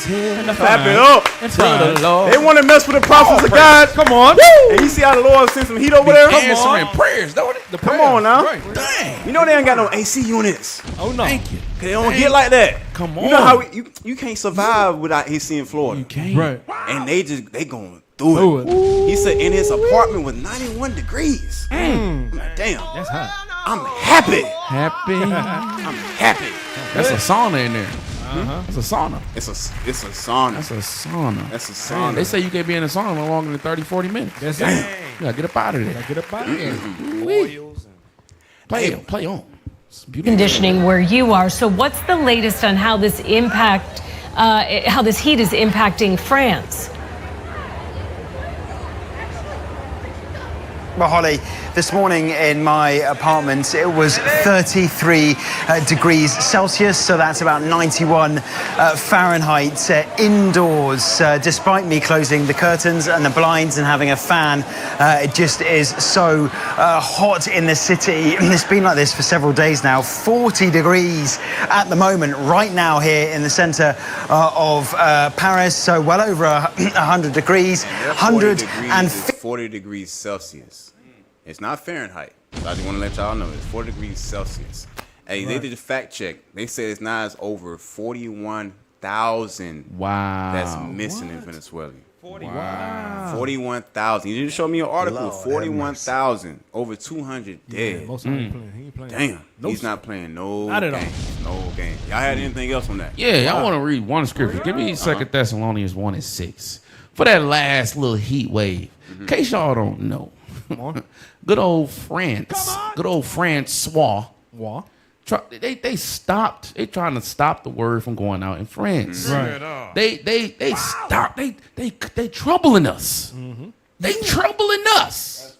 That's Clap it fine. up. That's fine. They want to mess with the prophets of God. Come on. And you see how the Lord sends some heat over there? Answering prayers, don't it? Come on now. Right. Dang. You know they ain't got no AC units. Oh no. Thank you. They don't get like that. Come on. You know how you can't survive without AC in Florida. You can't. Right. And they going through it. He said in his apartment was 91 degrees. I'm like, damn. That's hot. I'm happy. Happy. I'm happy. That's a sauna in there. Uh-huh. That's a sauna. It's a sauna. That's a sauna. That's a Man, sauna. they say you can't be in a sauna no longer than 30, 40 minutes. That's it. You gotta get up out of there. Get up out of there. Play on. It's beautiful. Conditioning where you are. So what's the latest on how this heat is impacting France? Well, Holly, this morning in my apartment, it was 33 degrees Celsius, so that's about 91 Fahrenheit indoors. Despite me closing the curtains and the blinds and having a fan, it just is so hot in the city. It's been like this for several days now. 40 degrees at the moment, right now here in the center of Paris, so well over 100 degrees. 40 degrees Celsius. It's not Fahrenheit. So I just want to let y'all know it's 40 degrees Celsius. Hey, they did a fact check. They said it's now it's over 41,000. Wow. That's missing in Venezuela. 41,000. You just showed me an article. 41,000. Over 200 dead. Most of them playing. He ain't playing. Damn. No, He's not playing no Not at all. game. No game. Y'all had anything else on that? Yeah, I want to read one scripture. Give me 2 Thessalonians 1:6 for that last little heat wave. In case y'all don't know, good old France, good old Francois. They stopped. They trying to stop the word from going out in France. Right. They stopped. They troubling us. They troubling us.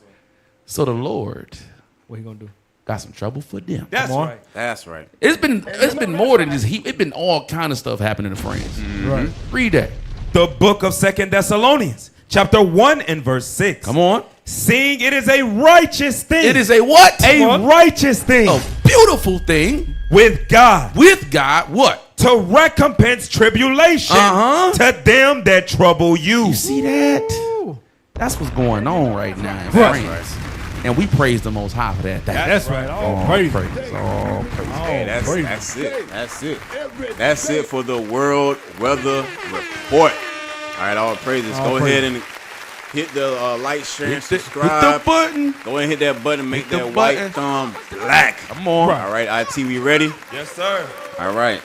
So the Lord, what he gonna do? Got some trouble for them. That's right. That's right. It's been more than just heat. It's been all kind of stuff happening in France. Right. Read that. The book of 2 Thessalonians, chapter 1 and verse 6. Come on. Seeing it is a righteous thing. It is a what? A righteous thing. A beautiful thing. With God. With God, what? To recompense tribulation to them that trouble you. You see that? That's what's going on right now in France. And we praise the Most High for that. That's right. All praise. All praise. Hey, that's it. That's it. That's it for the World Weather Report. All right, all praises. Go ahead and hit the like, share, and subscribe. Hit the button. Go ahead and hit that button. Make that white thumb black. Come on. All right, IT, we ready? Yes, sir. All right.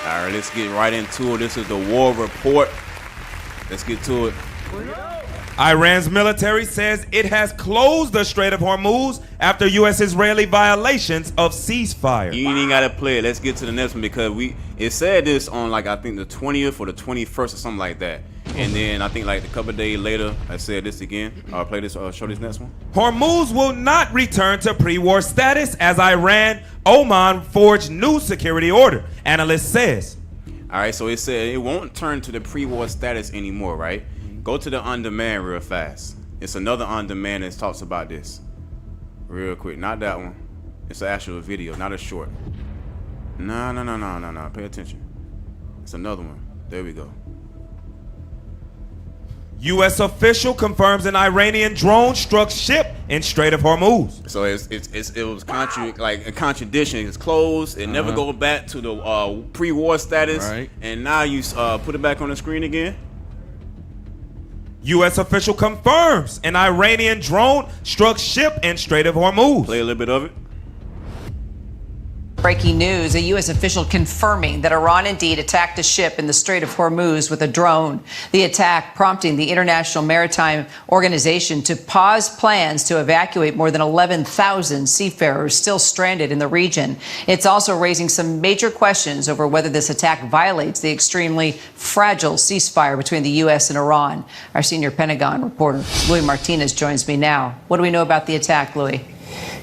All right, let's get right into it. This is the war report. Let's get to it. Iran's military says it has closed the Strait of Hormuz after U.S.-Israeli violations of ceasefire. You ain't even gotta play it. Let's get to the next one because it said this on I think the 20th or the 21st or something like that. And then I think a couple of days later I said this again. I'll play this. Show this next one. Hormuz will not return to pre-war status as Oman forged new security order. Analyst says. All right, so it said it won't turn to the pre-war status anymore, right? Go to the on-demand real fast. It's another on-demand that talks about this. Real quick, not that one. It's an actual video, not a short. No. Pay attention. It's another one. There we go. U.S. official confirms an Iranian drone struck ship in Strait of Hormuz. So it was a contradiction. It's closed. It never go back to the pre-war status. Right. And now you put it back on the screen again. U.S. official confirms an Iranian drone struck ship in Strait of Hormuz. Play a little bit of it. Breaking news, a U.S. official confirming that Iran indeed attacked a ship in the Strait of Hormuz with a drone. The attack prompting the International Maritime Organization to pause plans to evacuate more than 11,000 seafarers still stranded in the region. It's also raising some major questions over whether this attack violates the extremely fragile ceasefire between the U.S. and Iran. Our senior Pentagon reporter, Louis Martinez, joins me now. What do we know about the attack, Louis?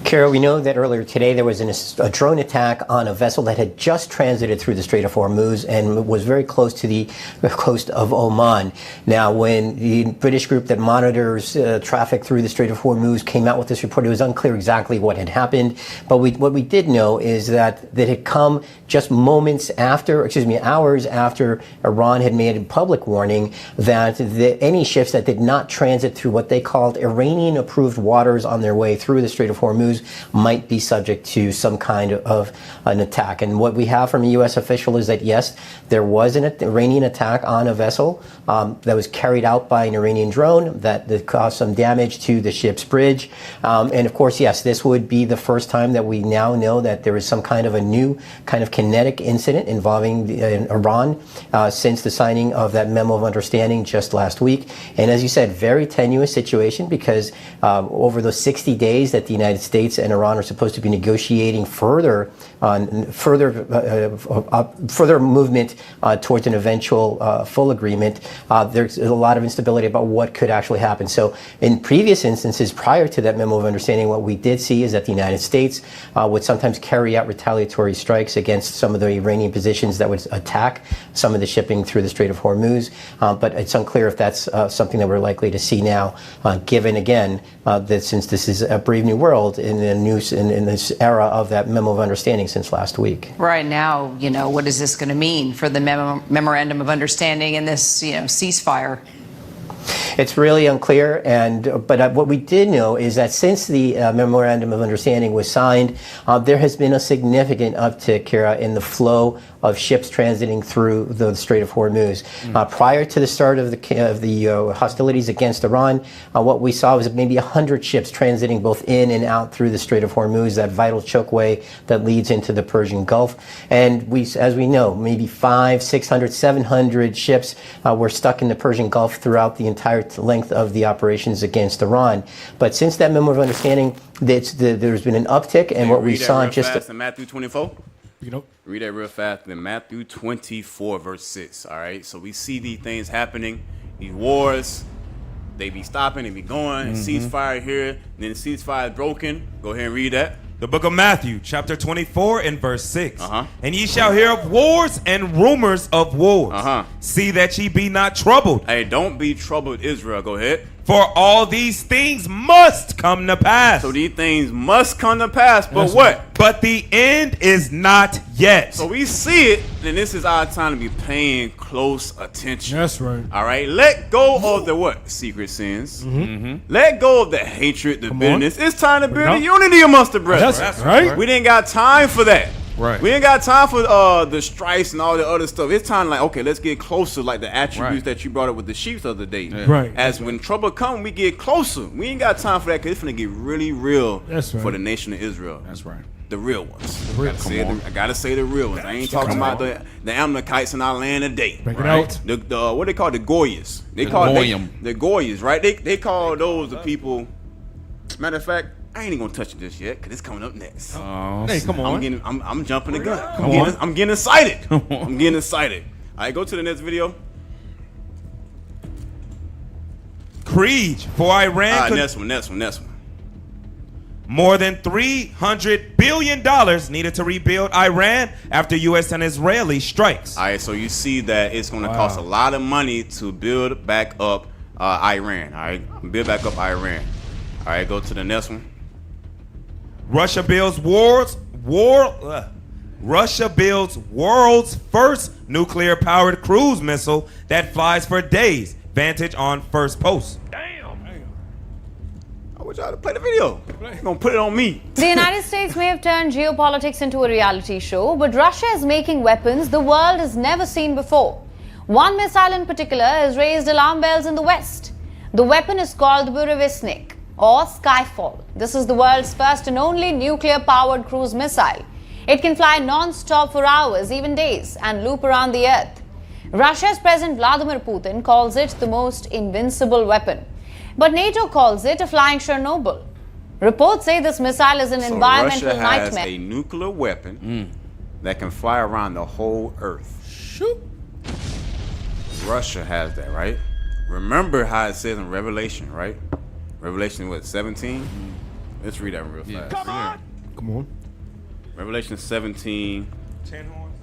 Kara, we know that earlier today there was a drone attack on a vessel that had just transited through the Strait of Hormuz and was very close to the coast of Oman. Now, when the British group that monitors traffic through the Strait of Hormuz came out with this report, it was unclear exactly what had happened. But what we did know is that it had come just hours after Iran had made a public warning that any ships that did not transit through what they called Iranian-approved waters on their way through the Strait of Hormuz might be subject to some kind of an attack. And what we have from a U.S. official is that, yes, there was an Iranian attack on a vessel that was carried out by an Iranian drone that caused some damage to the ship's bridge. And of course, yes, this would be the first time that we now know that there is some kind of a new kind of kinetic incident involving Iran since the signing of that memo of understanding just last week. And as you said, very tenuous situation because over those 60 days that the United States and Iran are supposed to be negotiating further movement towards an eventual full agreement. There's a lot of instability about what could actually happen. So in previous instances prior to that memo of understanding, what we did see is that the United States would sometimes carry out retaliatory strikes against some of the Iranian positions that would attack some of the shipping through the Strait of Hormuz. But it's unclear if that's something that we're likely to see now, given again that since this is a brave new world in this era of that memo of understanding since last week. Right now, what is this going to mean for the memorandum of understanding and this, ceasefire? It's really unclear, but what we did know is that since the memorandum of understanding was signed, there has been a significant uptick, Kira, in the flow of ships transiting through the Strait of Hormuz. Prior to the start of the hostilities against Iran, what we saw was maybe 100 ships transiting both in and out through the Strait of Hormuz, that vital chokeway that leads into the Persian Gulf. And as we know, maybe 500, 600, 700 ships were stuck in the Persian Gulf throughout the entire length of the operations against Iran. But since that memo of understanding, there's been an uptick, and what we saw just in Matthew 24. Read that real fast in Matthew 24, verse 6. All right, so we see these things happening, these wars. They be stopping, they be going. Ceasefire here, then the ceasefire is broken. Go ahead and read that. The book of Matthew, chapter 24 and verse 6. And ye shall hear of wars and rumors of wars. See that ye be not troubled. Hey, don't be troubled, Israel. Go ahead. For all these things must come to pass. So these things must come to pass, but what? But the end is not yet. So we see it, then this is our time to be paying close attention. That's right. All right, let go of the what? Secret sins. Let go of the hatred, the bitterness. It's time to build a unity amongst the brethren. That's right. We didn't got time for that. Right. We ain't got time for the strifes and all the other stuff. It's time okay, let's get closer, like the attributes that you brought up with the sheep the other day. Right. As when trouble comes, we get closer. We ain't got time for that because it's going to get really real for the nation of Israel. That's right. The real ones. The real. I gotta say the real ones. I ain't talking about the Amalekites in our land today. Break it out. The what they call the Goyas. They call the Goyas, right? They call those the people. Matter of fact, I ain't even gonna touch this yet because it's coming up next. Hey, come on. I'm jumping the gun. I'm getting excited. I'm getting excited. All right, go to the next video. Creed for Iran. Next one. More than $300 billion needed to rebuild Iran after U.S. and Israeli strikes. All right, so you see that it's going to cost a lot of money to build back up Iran. All right, build back up Iran. All right, go to the next one. Russia builds world's first nuclear-powered cruise missile that flies for days. Vantage on first post. I want y'all to play the video. You're gonna put it on me. The United States may have turned geopolitics into a reality show, but Russia is making weapons the world has never seen before. One missile in particular has raised alarm bells in the West. The weapon is called Burevestnik or Skyfall. This is the world's first and only nuclear-powered cruise missile. It can fly non-stop for hours, even days, and loop around the Earth. Russia's President Vladimir Putin calls it the most invincible weapon. But NATO calls it a flying Chernobyl. Reports say this missile is an environmental Russia has nightmare. a nuclear weapon that can fly around the whole Earth. Shoot. Russia has that, right? Remember how it says in Revelation, right? Revelation, what, 17? Let's read that real fast. Come on. Revelation 17. 10 horns?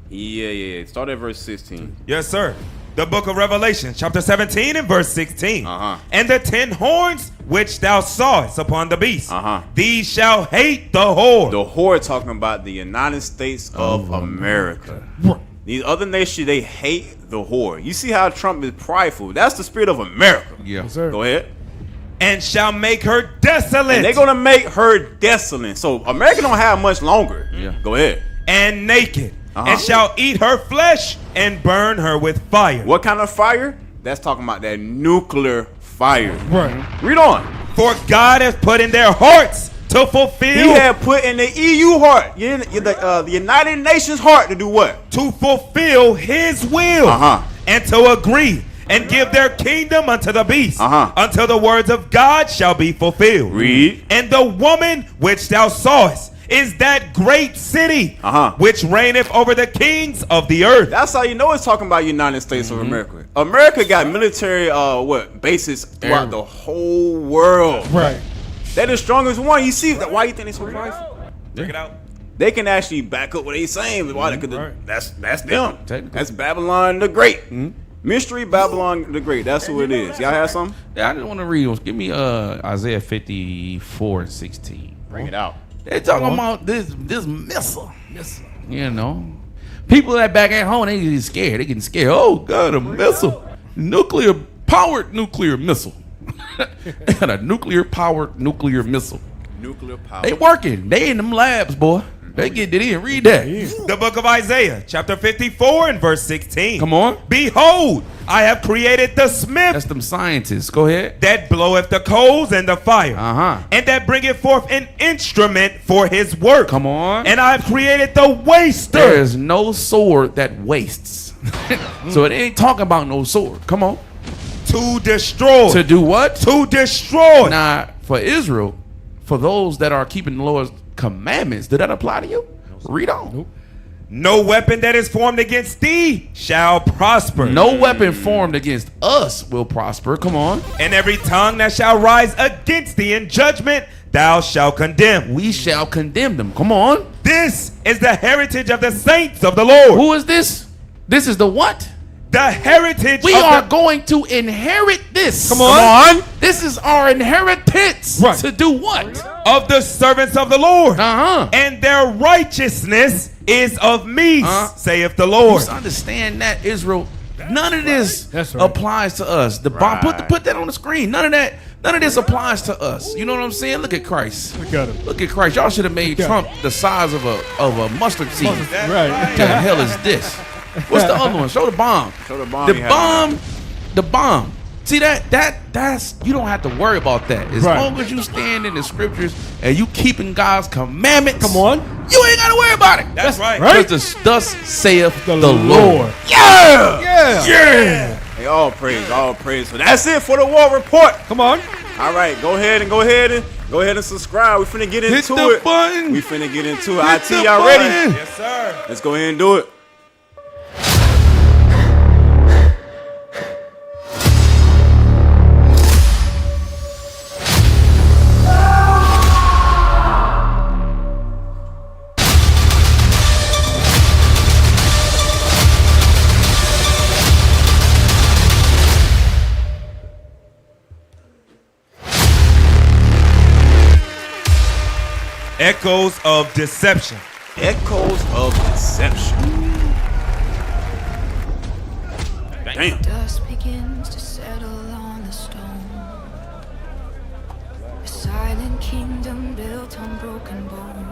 Yeah. Start at verse 16. Yes, sir. The book of Revelation, chapter 17 and verse 16. And the 10 horns which thou sawest upon the beast, these shall hate the whore. The whore talking about the United States of America. These other nations, they hate the whore. You see how Trump is prideful. That's the spirit of America. Yeah. Yes, sir. Go ahead. And shall make her desolate. And they're going to make her desolate. So America don't have much longer. Yeah. Go ahead. And naked. And shall eat her flesh and burn her with fire. What kind of fire? That's talking about that nuclear fire. Right. Read on. For God has put in their hearts to fulfill. He had put in the EU heart, the United Nations heart, to do what? To fulfill his will. And to agree and give their kingdom unto the beast, until the words of God shall be fulfilled. Read. And the woman which thou sawest is that great city which reigneth over the kings of the earth. That's how you know it's talking about United States of America. America got military bases throughout the whole world. Right. They're the strongest one. You see that? Why you think they so prideful? Check it out. They can actually back up what they saying. Why? That's them. That's Babylon the Great. Mystery Babylon the Great. That's who it is. Y'all have something? Yeah, I just want to read. Give me Isaiah 54 and 16. Bring it out. They're talking about this missile. You know, people that back at home, they getting scared. They getting scared. Oh God, a missile, powered nuclear missile. They got a powered nuclear missile. Nuclear power. They working. They in them labs, boy. They get it in. Read that. The book of Isaiah, chapter 54 and verse 16. Come on. Behold, I have created the smith. That's them scientists. Go ahead. That bloweth the coals and the fire. And that bringeth forth an instrument for his work. Come on. And I have created the waster. There is no sword that wastes. So it ain't talking about no sword. Come on. To destroy. To do what? To destroy. Now, for Israel, for those that are keeping the Lord's commandments, did that apply to you? Read on. Nope. No weapon that is formed against thee shall prosper. No weapon formed against us will prosper. Come on. And every tongue that shall rise against thee in judgment, thou shalt condemn. We shall condemn them. Come on. This is the heritage of the saints of the Lord. Who is this? This is the what? The heritage. We are going to inherit this. Come on. This is our inheritance. Right. To do what? Of the servants of the Lord. And their righteousness is of me, saith the Lord. Just understand that, Israel. None of this applies to us. The bomb. Put that on the screen. None of this applies to us. You know what I'm saying? Look at Christ. Look at him. Look at Christ. Y'all should have made Trump the size of a mustard seed. Right. What the hell is this? What's the other one? Show the bomb. Show the bomb. The bomb. See that's you don't have to worry about that. As long as you stand in the scriptures and you keeping God's commandments. Come on. You ain't gotta worry about it. That's right. Because thus saith the Lord. Yeah. Hey, all praise. So that's it for the war report. Come on. All right, go ahead and subscribe. We finna get into Hit the it. button. We finna get into it. IT, y'all ready? Yes, sir. Let's go ahead and do it. Echoes of deception. Echoes of deception. Damn. Dust begins to settle on the stone. A silent kingdom built on broken bone.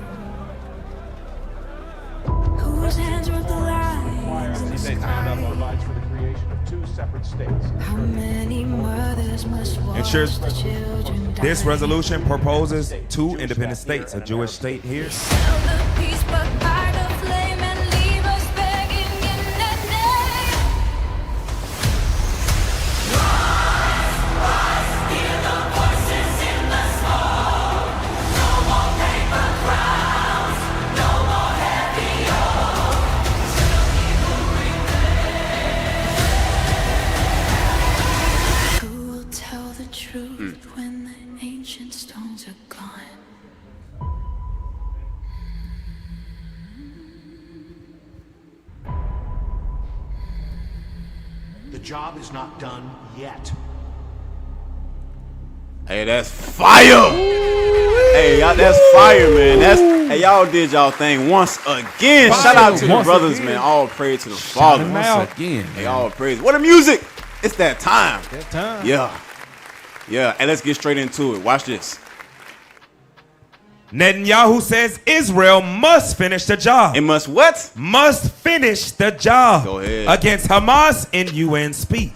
Whose hands wrote the lines in the sky? provides for the creation of two separate United States. How many mothers must watch Ensures the children die? this resolution proposes two independent states, a Jewish state here. Sell the peace, but buy the flame and leave us begging in the name. Rise, hear the voices in the smoke. No more paper crowns, no more heavy oaths. Who will tell the truth when the ancient stones are gone? The job is not done yet. Hey, that's fire! Hey, y'all, that's fire, man. Hey, y'all did y'all thing once again. Shout out to the brothers, man. All praise to the Father. Once again. Hey, all praise. What a music! It's that time. That time. Yeah. Yeah. And let's get straight into it. Watch this. Netanyahu says Israel must finish the job. It must what? Must finish the job. Go ahead. Against Hamas in UN speech.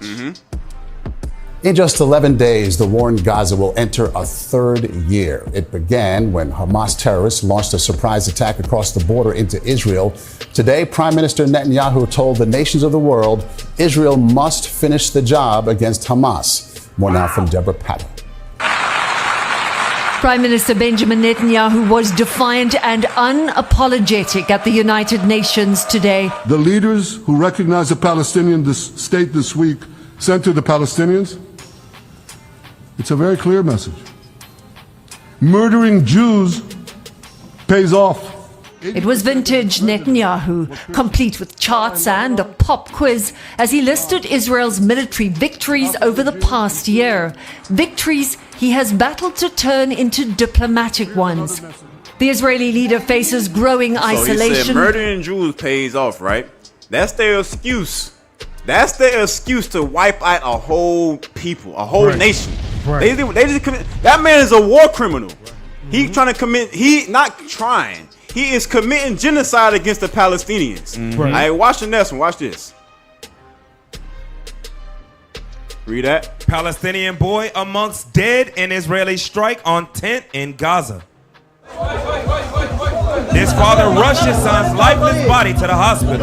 In just 11 days, the war in Gaza will enter a third year. It began when Hamas terrorists launched a surprise attack across the border into Israel. Today, Prime Minister Netanyahu told the nations of the world Israel must finish the job against Hamas. More now from Deborah Patel. Prime Minister Benjamin Netanyahu was defiant and unapologetic at the United Nations today. The leaders who recognize the Palestinian state this week sent to the Palestinians, it's a very clear message. Murdering Jews pays off. It was vintage Netanyahu, complete with charts and a pop quiz, as he listed Israel's military victories over the past year. Victories he has battled to turn into diplomatic ones. The Israeli leader faces growing isolation. So he said murdering Jews pays off, right? That's their excuse. That's their excuse to wipe out a whole people, a whole nation. They just commit. That man is a war criminal. He trying to commit. He not trying. He is committing genocide against the Palestinians. All right, watch the next one. Watch this. Read that. Palestinian boy amongst dead in Israeli strike on tent in Gaza. His father rushed his son's lifeless body to the hospital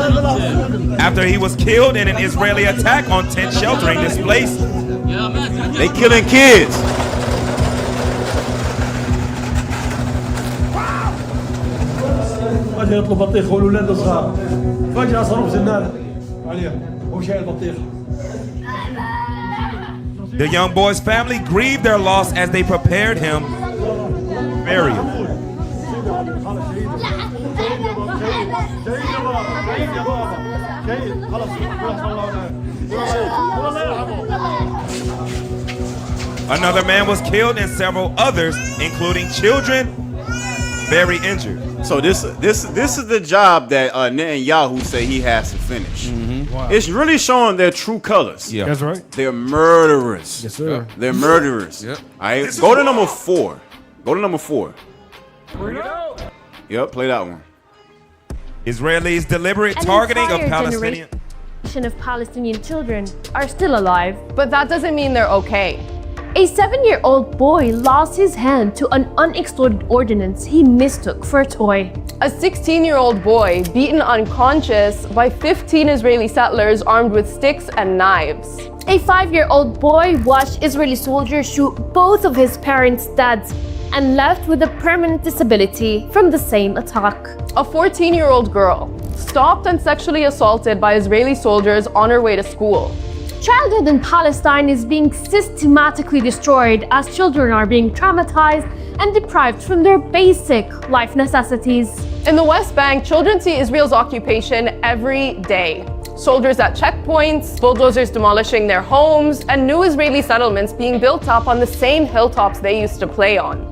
after he was killed in an Israeli attack on tent sheltering displaced. They killing kids. يطلب بطيخ والولاد صغار فجأة صاروخ زنانة عليهم هو شايل بطيخ. The young boy's family grieved their loss as they prepared him burial. Another man was killed and several others, including children, very injured. So this is the job that Netanyahu say he has to finish. Wow. It's really showing their true colors. Yeah. That's right. They're murderers. Yes, sir. They're murderers. Yep. All right, go to number 4. Go to number 4. Yep, play that one. Israelis' deliberate targeting of Palestinian. Of Palestinian children are still alive, but that doesn't mean they're okay. A 7-year-old boy lost his hand to an unexploded ordnance he mistook for a toy. A 16-year-old boy beaten unconscious by 15 Israeli settlers armed with sticks and knives. A 5-year-old boy watched Israeli soldiers shoot both of his parents' dads and left with a permanent disability from the same attack. A 14-year-old girl stopped and sexually assaulted by Israeli soldiers on her way to school. Childhood in Palestine is being systematically destroyed as children are being traumatized and deprived from their basic life necessities. In the West Bank, children see Israel's occupation every day. Soldiers at checkpoints, bulldozers demolishing their homes, and new Israeli settlements being built up on the same hilltops they used to play on.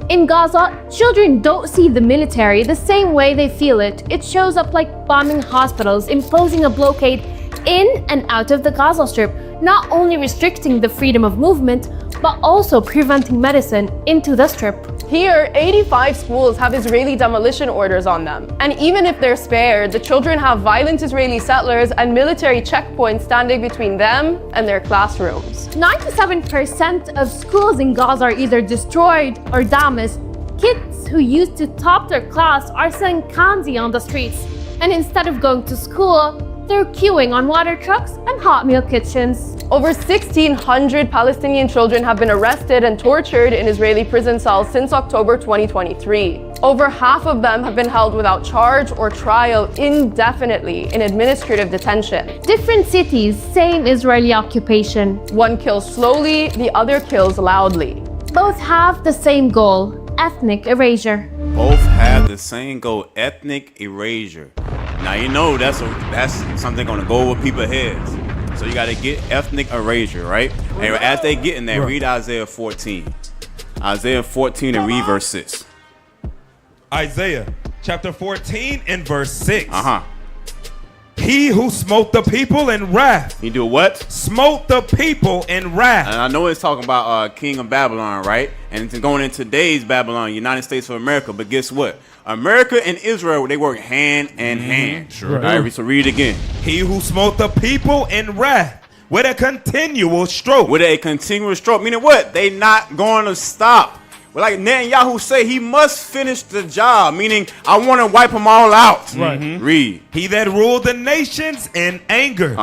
In Gaza, children don't see the military the same way they feel it. It shows up like bombing hospitals, imposing a blockade in and out of the Gaza Strip, not only restricting the freedom of movement, but also preventing medicine into the Strip. Here, 85 schools have Israeli demolition orders on them. And even if they're spared, the children have violent Israeli settlers and military checkpoints standing between them and their classrooms. 97% of schools in Gaza are either destroyed or damaged. Kids who used to top their class are selling candy on the streets. And instead of going to school, they're queuing on water trucks and hot meal kitchens. Over 1,600 Palestinian children have been arrested and tortured in Israeli prison cells since October 2023. Over half of them have been held without charge or trial indefinitely in administrative detention. Different cities, same Israeli occupation. One kills slowly, the other kills loudly. Both have the same goal, ethnic erasure. Both have the same goal, ethnic erasure. Now you know that's something gonna go over people's heads. So you gotta get ethnic erasure, right? And as they get in there, read Isaiah 14. Isaiah 14 and read verse 6. Isaiah chapter 14 and verse 6. He who smote the people in wrath. He do what? Smote the people in wrath. And I know it's talking about King of Babylon, right? And it's going in today's Babylon, United States of America. But guess what? America and Israel, they work hand in hand. Sure. All right, so read it again. He who smote the people in wrath with a continual stroke. With a continual stroke. Meaning what? They not going to stop. Well, like Netanyahu say, he must finish the job. Meaning, I want to wipe them all out. Right. Read. He that ruled the nations in anger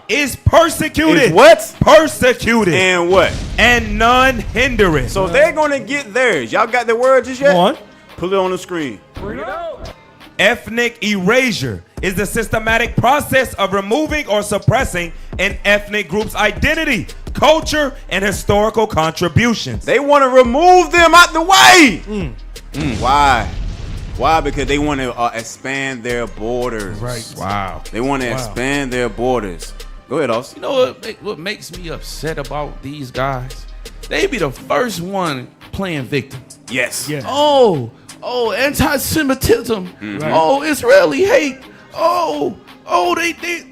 is persecuted. Is what? Persecuted. And what? And none hindereth. So they're going to get theirs. Y'all got the word just yet? One. Put it on the screen. Bring it out. Ethnic erasure is the systematic process of removing or suppressing an ethnic group's identity, culture, and historical contributions. They want to remove them out the way. Why? Why? Because they want to expand their borders. Right. Wow. They want to expand their borders. Go ahead, Austin. You know what makes me upset about these guys? They be the first one playing victim. Yes. Oh, anti-Semitism. Oh, Israeli hate.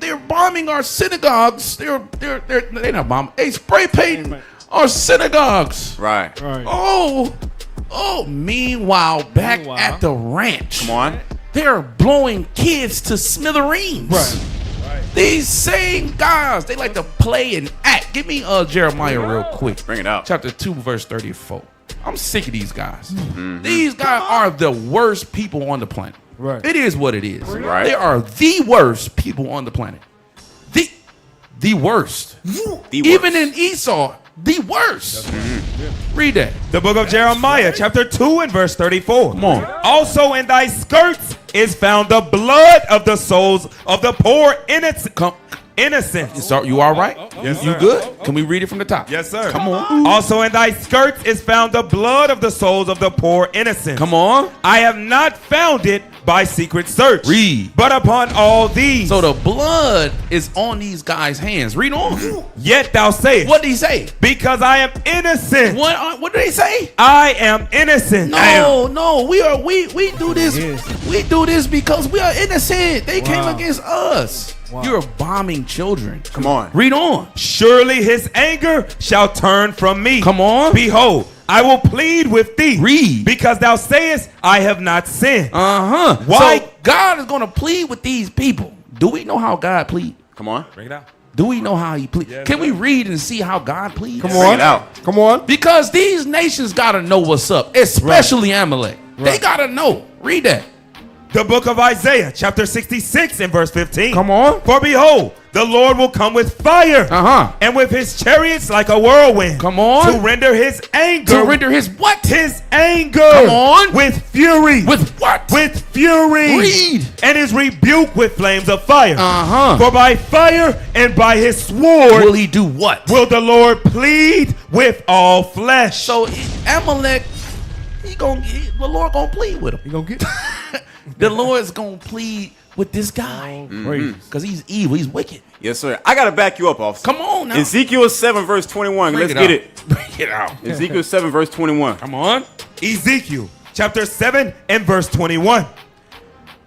They're bombing our synagogues. They're not bombing. They spray painting our synagogues. Right. Meanwhile, back at the ranch, come on, they're blowing kids to smithereens. Right. These same guys, they like to play and act. Give me Jeremiah real quick. Bring it out. Chapter 2, verse 34. I'm sick of these guys. These guys are the worst people on the planet. Right. It is what it is. Right. They are the worst people on the planet. The worst. Even in Esau, the worst. Read that. The book of Jeremiah, chapter 2 and verse 34. Come on. Also in thy skirts is found the blood of the souls of the poor innocent. You all right? Yes, you sir. good? Can we read it from the top? Yes, sir. Come on. Also in thy skirts is found the blood of the souls of the poor innocent. Come on. I have not found it by secret search. Read. But upon all these. So the blood is on these guys' hands. Read on. Yet thou sayest. What did he say? Because I am innocent. What did he say? I am innocent. No. We do this. We do this because we are innocent. They came against us. Wow. You're bombing children. Come on. Read on. Surely his anger shall turn from me. Come on. Behold, I will plead with thee. Read. Because thou sayest, I have not sinned. Why? So God is going to plead with these people. Do we know how God plead? Come on. Bring it out. Do we know how he pleads? Yes, Can sir. we read and see how God pleads? Come Bring on. it out. Come on. Because these nations got to know what's up, especially Amalek. They got to know. Read that. The book of Isaiah, chapter 66 and verse 15. Come on. For behold, the Lord will come with fire. And with his chariots like a whirlwind. Come on. To render his anger. To render his what? His anger. Come on. With fury. With what? With fury. Read. And his rebuke with flames of fire. For by fire and by his sword. Will he do what? Will the Lord plead with all flesh. So Amalek, the Lord gonna plead with him. You gonna get The Lord's gonna plead with this guy because he's evil, he's wicked. Yes, sir. I gotta back you up, officer. Come on now. Ezekiel 7 verse 21. Bring Let's it get out. it. Bring it out. Ezekiel 7 verse 21. Come on. Ezekiel chapter 7 and verse 21.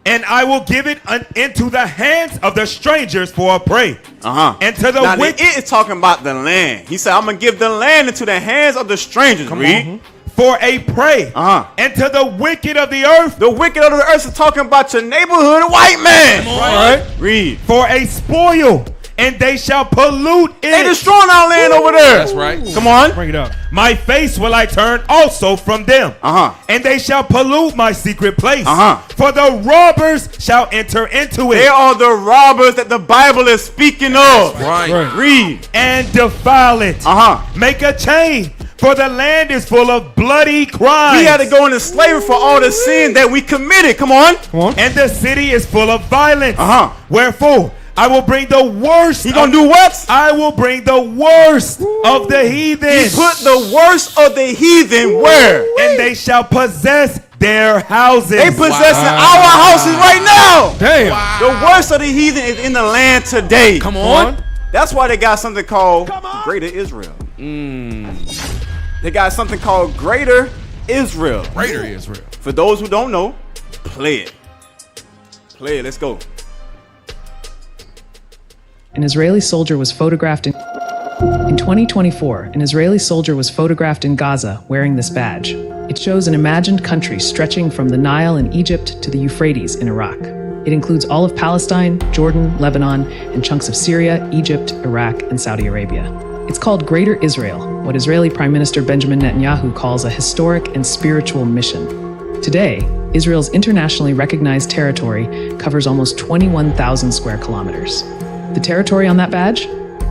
And I will give it into the hands of the strangers for a prey. And to the now, wicked. it is talking about the land. He said, I'm gonna give the land into the hands of the strangers. Read. for a prey, and to the wicked of the earth. The wicked of the earth is talking about your neighborhood white man. Right? Read. For a spoil, and they shall pollute it. They destroying our land over there. That's right. Come on. Bring it up. My face will I turn also from them, and they shall pollute my secret place. For the robbers shall enter into it. They are the robbers that the Bible is speaking of. Right. Read. And defile it. Make a chain, for the land is full of bloody crimes. We had to go into slavery for all the sin that we committed. Come on. And the city is full of violence. Wherefore, I will bring the worst. He gonna do what? I will bring the worst of the heathen. He put the worst of the heathen where? And they shall possess their houses. They possessing our houses right now. Damn. The worst of the heathen is in the land today. Come on. That's why they got something called Greater Israel. They got something called Greater Israel. Greater Israel. For those who don't know, play it. Play it. Let's go. An Israeli soldier was photographed in 2024, an Israeli soldier was photographed in Gaza wearing this badge. It shows an imagined country stretching from the Nile in Egypt to the Euphrates in Iraq. It includes all of Palestine, Jordan, Lebanon, and chunks of Syria, Egypt, Iraq, and Saudi Arabia. It's called Greater Israel, what Israeli Prime Minister Benjamin Netanyahu calls a historic and spiritual mission. Today, Israel's internationally recognized territory covers almost 21,000 square kilometers. The territory on that badge?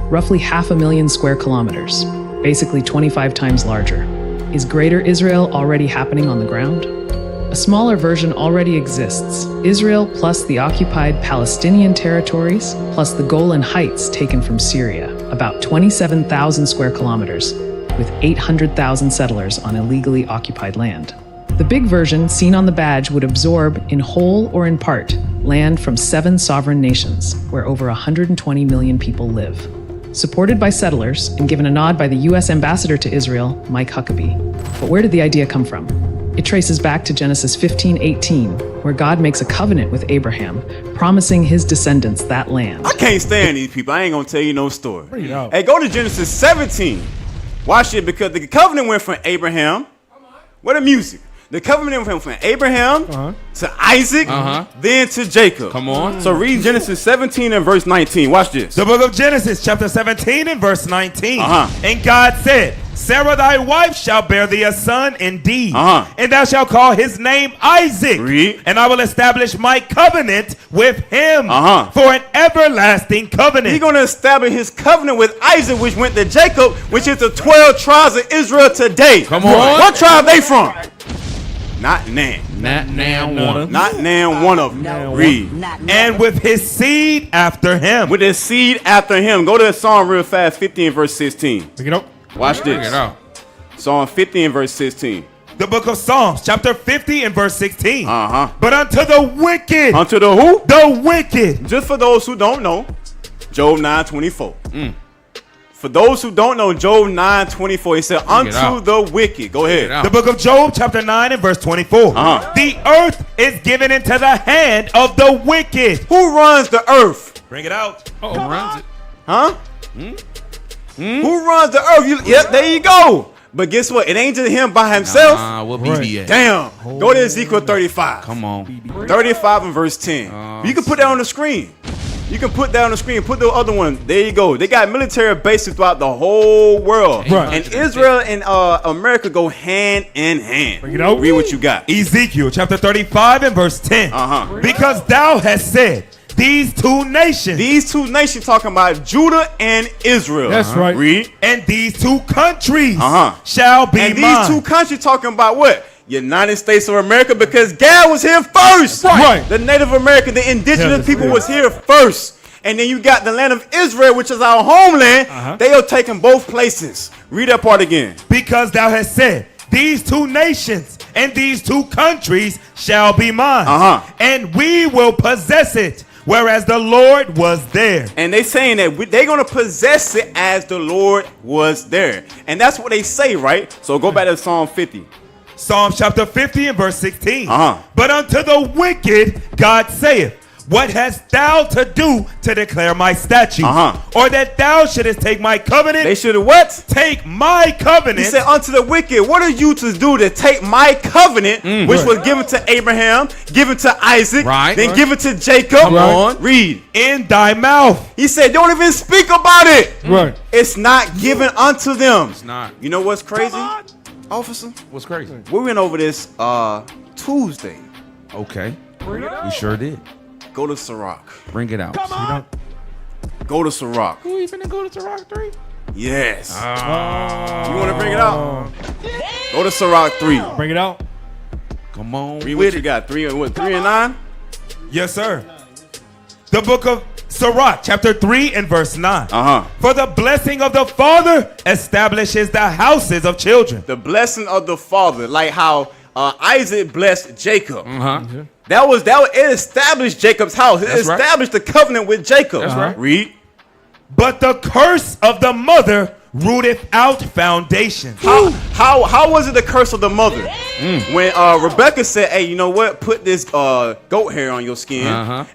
Roughly 500,000 square kilometers, basically 25 times larger. Is Greater Israel already happening on the ground? A smaller version already exists. Israel plus the occupied Palestinian territories plus the Golan Heights taken from Syria, about 27,000 square kilometers, with 800,000 settlers on illegally occupied land. The big version seen on the badge would absorb, in whole or in part, land from 7 sovereign nations, where over 120 million people live. Supported by settlers and given a nod by the U.S. ambassador to Israel, Mike Huckabee. But where did the idea come from? It traces back to Genesis 15:18, where God makes a covenant with Abraham, promising his descendants that land. I can't stand these people. I ain't gonna tell you no story. Bring it up. Hey, go to Genesis 17. Watch it, because the covenant went from Abraham. Where the music? The covenant went from Abraham to Isaac, then to Jacob. Come on. So read Genesis 17 and verse 19. Watch this. The book of Genesis, chapter 17 and verse 19. And God said, Sarah thy wife shall bear thee a son indeed, and thou shalt call his name Isaac. Read. And I will establish my covenant with him for an everlasting covenant. He's going to establish his covenant with Isaac, which went to Jacob, which is the 12 tribes of Israel today. Come on. What tribe they from? Not Nan. Not now one. Not Nan, one of them. Read. And with his seed after him. With his seed after him. Go to that Psalm real fast, 50 and verse 16. Pick it up. Watch this. Bring it out. Psalm 50 and verse 16. The book of Psalms, chapter 50 and verse 16. But unto the wicked. Unto the who? The wicked. Just for those who don't know, Job 9:24. For those who don't know, Job 9:24, he said, unto the wicked. Go ahead. The book of Job, chapter 9 and verse 24. The earth is given into the hand of the wicked. Who runs the earth? Bring it out. Who runs it? Huh? Who runs the earth? Yep, there you go. But guess what? It ain't just him by himself. What BB at? Damn. Go to Ezekiel 35. Come on. 35 and verse 10. You can put that on the screen. You can put that on the screen. Put the other one. There you go. They got military bases throughout the whole world. Right. And Israel and America go hand in hand. Bring it out. Read what you got. Ezekiel chapter 35 and verse 10. Because thou hast said, these two nations. These two nations talking about Judah and Israel. That's right. Read. And these two countries shall be and mine. these two countries talking about what? United States of America, because God was here first. Right. The Native American, the indigenous people was here first. And then you got the land of Israel, which is our homeland. They are taking both places. Read that part again. Because thou hast said, these two nations and these two countries shall be mine. And we will possess it, whereas the Lord was there. And they saying that they're going to possess it as the Lord was there. And that's what they say, right? So go back to Psalm 50. Psalm chapter 50 and verse 16. But unto the wicked God saith, What hast thou to do to declare my statutes? Or that thou shouldest take my covenant? They should have what? Take my covenant. He said unto the wicked, what are you to do to take my covenant, which was given to Abraham, given to Isaac, then given to Jacob? Come on. Read. In thy mouth. He said, don't even speak about it. Right. It's not given unto them. It's not. You know what's crazy, officer? What's crazy? We went over this Tuesday. Okay. We sure did. Go to Sirach. Bring it out. Go to Sirach. Who even to go to Sirach 3? Yes. You want to bring it out? Go to Sirach 3. Bring it out. Come on. Read what you got. 3 and 9? Yes, sir. The book of Sirach, chapter 3 and verse 9. For the blessing of the father establishes the houses of children. The blessing of the father, like how Isaac blessed Jacob. That was it established Jacob's house. It established the covenant with Jacob. That's right. Read. But the curse of the mother rooteth out foundations. How was it the curse of the mother? When Rebecca said, hey, you know what? Put this goat hair on your skin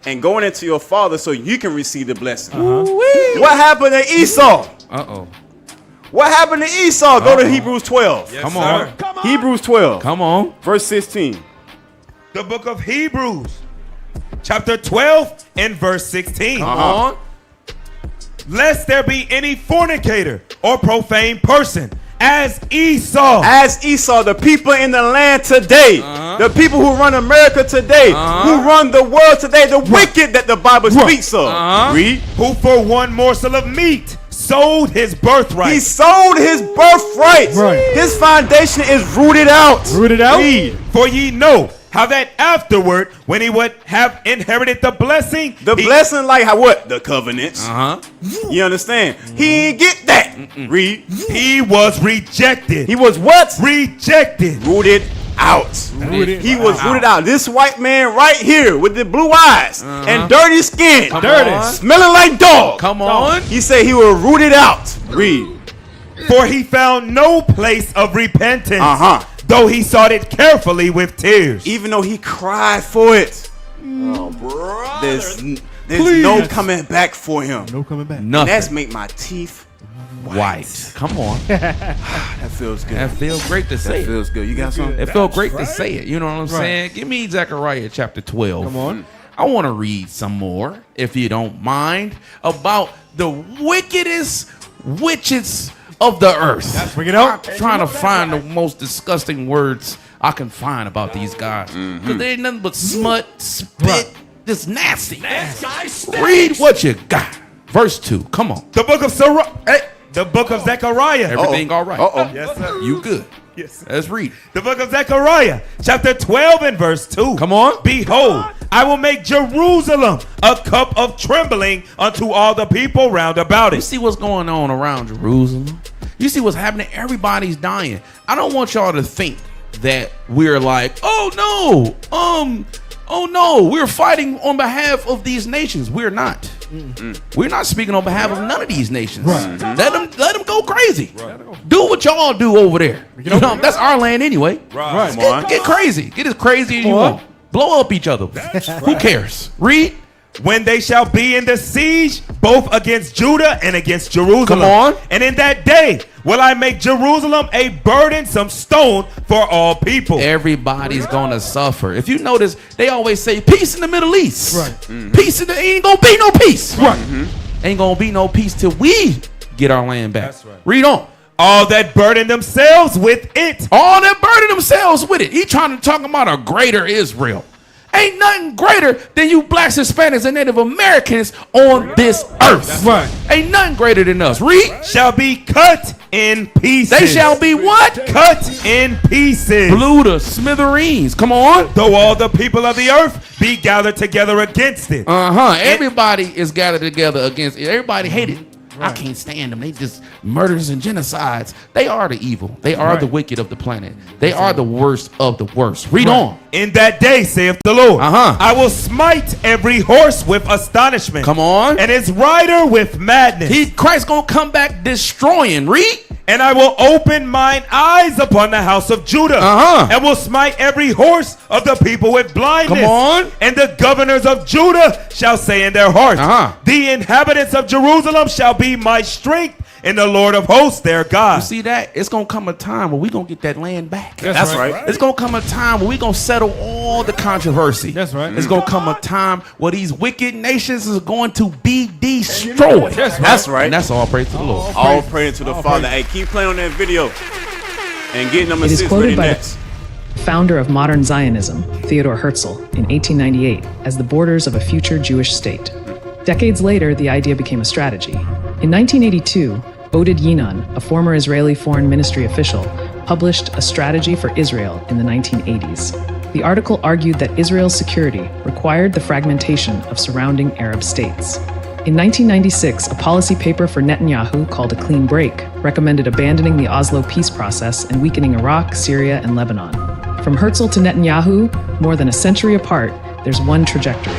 and going into your father so you can receive the blessing. What happened to Esau? What happened to Esau? Go to Hebrews 12. Yes, Come on. Hebrews 12. Come on. Verse 16. The book of Hebrews, chapter 12 and verse 16. Come on. Lest there be any fornicator or profane person, as Esau. As Esau, the people in the land today, the people who run America today, who run the world today, the wicked that the Bible speaks of. Read. Who for one morsel of meat sold his birthright. He sold his birthright. His foundation is rooted out. Rooted out? Read. For ye know how that afterward, when he would have inherited the blessing. The blessing like how what? The covenants. You understand? He didn't get that. Read. He was rejected. He was what? Rejected. Rooted out. He was rooted out. This white man right here with the blue eyes and dirty skin. Smelling like dog. Come on. He said he was rooted out. Read. For he found no place of repentance. Though he sought it carefully with tears. Even though he cried for it. There's no coming back for him. No coming back. Nothing. That's make my teeth white. Come on. That feels good. That feels great to say. That feels good. You got something? It felt great to say it. You know what I'm saying? Give me Zechariah chapter 12. Come on. I want to read some more, if you don't mind, about the wickedest witches of the earth. Bring it out. I'm trying to find the most disgusting words I can find about these guys. Because they ain't nothing but smut, spit, just nasty. Read what you got. Verse 2. Come on. The book of the book of Zechariah. Everything all right? Yes, sir. You good. Yes. Let's read. The book of Zechariah, chapter 12 and verse 2. Come on. Behold, I will make Jerusalem a cup of trembling unto all the people round about it. You see what's going on around Jerusalem? You see what's happening? Everybody's dying. I don't want y'all to think that we're like, oh no, we're fighting on behalf of these nations. We're not. We're not speaking on behalf of none of these nations. Let them go crazy. Do what y'all do over there. You know, that's our land anyway. Get crazy. Get as crazy as you want. Blow up each other. Who cares? Read. When they shall be in the siege, both against Judah and against Jerusalem. Come on. And in that day will I make Jerusalem a burdensome stone for all people. Everybody's gonna suffer. If you notice, they always say peace in the Middle East. Peace ain't gonna be no peace. Ain't gonna be no peace till we get our land back. Read on. All that burden themselves with it. All that burden themselves with it. He trying to talk about a greater Israel. Ain't nothing greater than you blacks, Hispanics, and Native Americans on this earth. Ain't nothing greater than us. Read. Shall be cut in pieces. They shall be what? Cut in pieces. Blew to smithereens. Come on. Though all the people of the earth be gathered together against it. Everybody is gathered together against it. Everybody hate it. I can't stand them. They just murders and genocides. They are the evil. They are the wicked of the planet. They are the worst of the worst. Read on. In that day, saith the Lord, I will smite every horse with astonishment. Come on. And its rider with madness. Christ gonna come back destroying. Read. And I will open mine eyes upon the house of Judah, and will smite every horse of the people with blindness. Come on. And the governors of Judah shall say in their hearts, the inhabitants of Jerusalem shall be my strength in the Lord of hosts, their God. You see that? It's going to come a time where we're going to get that land back. That's right. It's going to come a time where we're going to settle all the controversy. That's right. It's going to come a time where these wicked nations is going to be destroyed. That's right. And that's all praise to the Lord. All praise to the Father. Hey, keep playing on that video and getting number It is 6 quoted ready by next. the founder of modern Zionism, Theodor Herzl, in 1898 as the borders of a future Jewish state. Decades later, the idea became a strategy. In 1982, Oded Yinon, a former Israeli foreign ministry official, published A Strategy for Israel in the 1980s. The article argued that Israel's security required the fragmentation of surrounding Arab states. In 1996, a policy paper for Netanyahu called A Clean Break recommended abandoning the Oslo peace process and weakening Iraq, Syria, and Lebanon. From Herzl to Netanyahu, more than a century apart, there's one trajectory.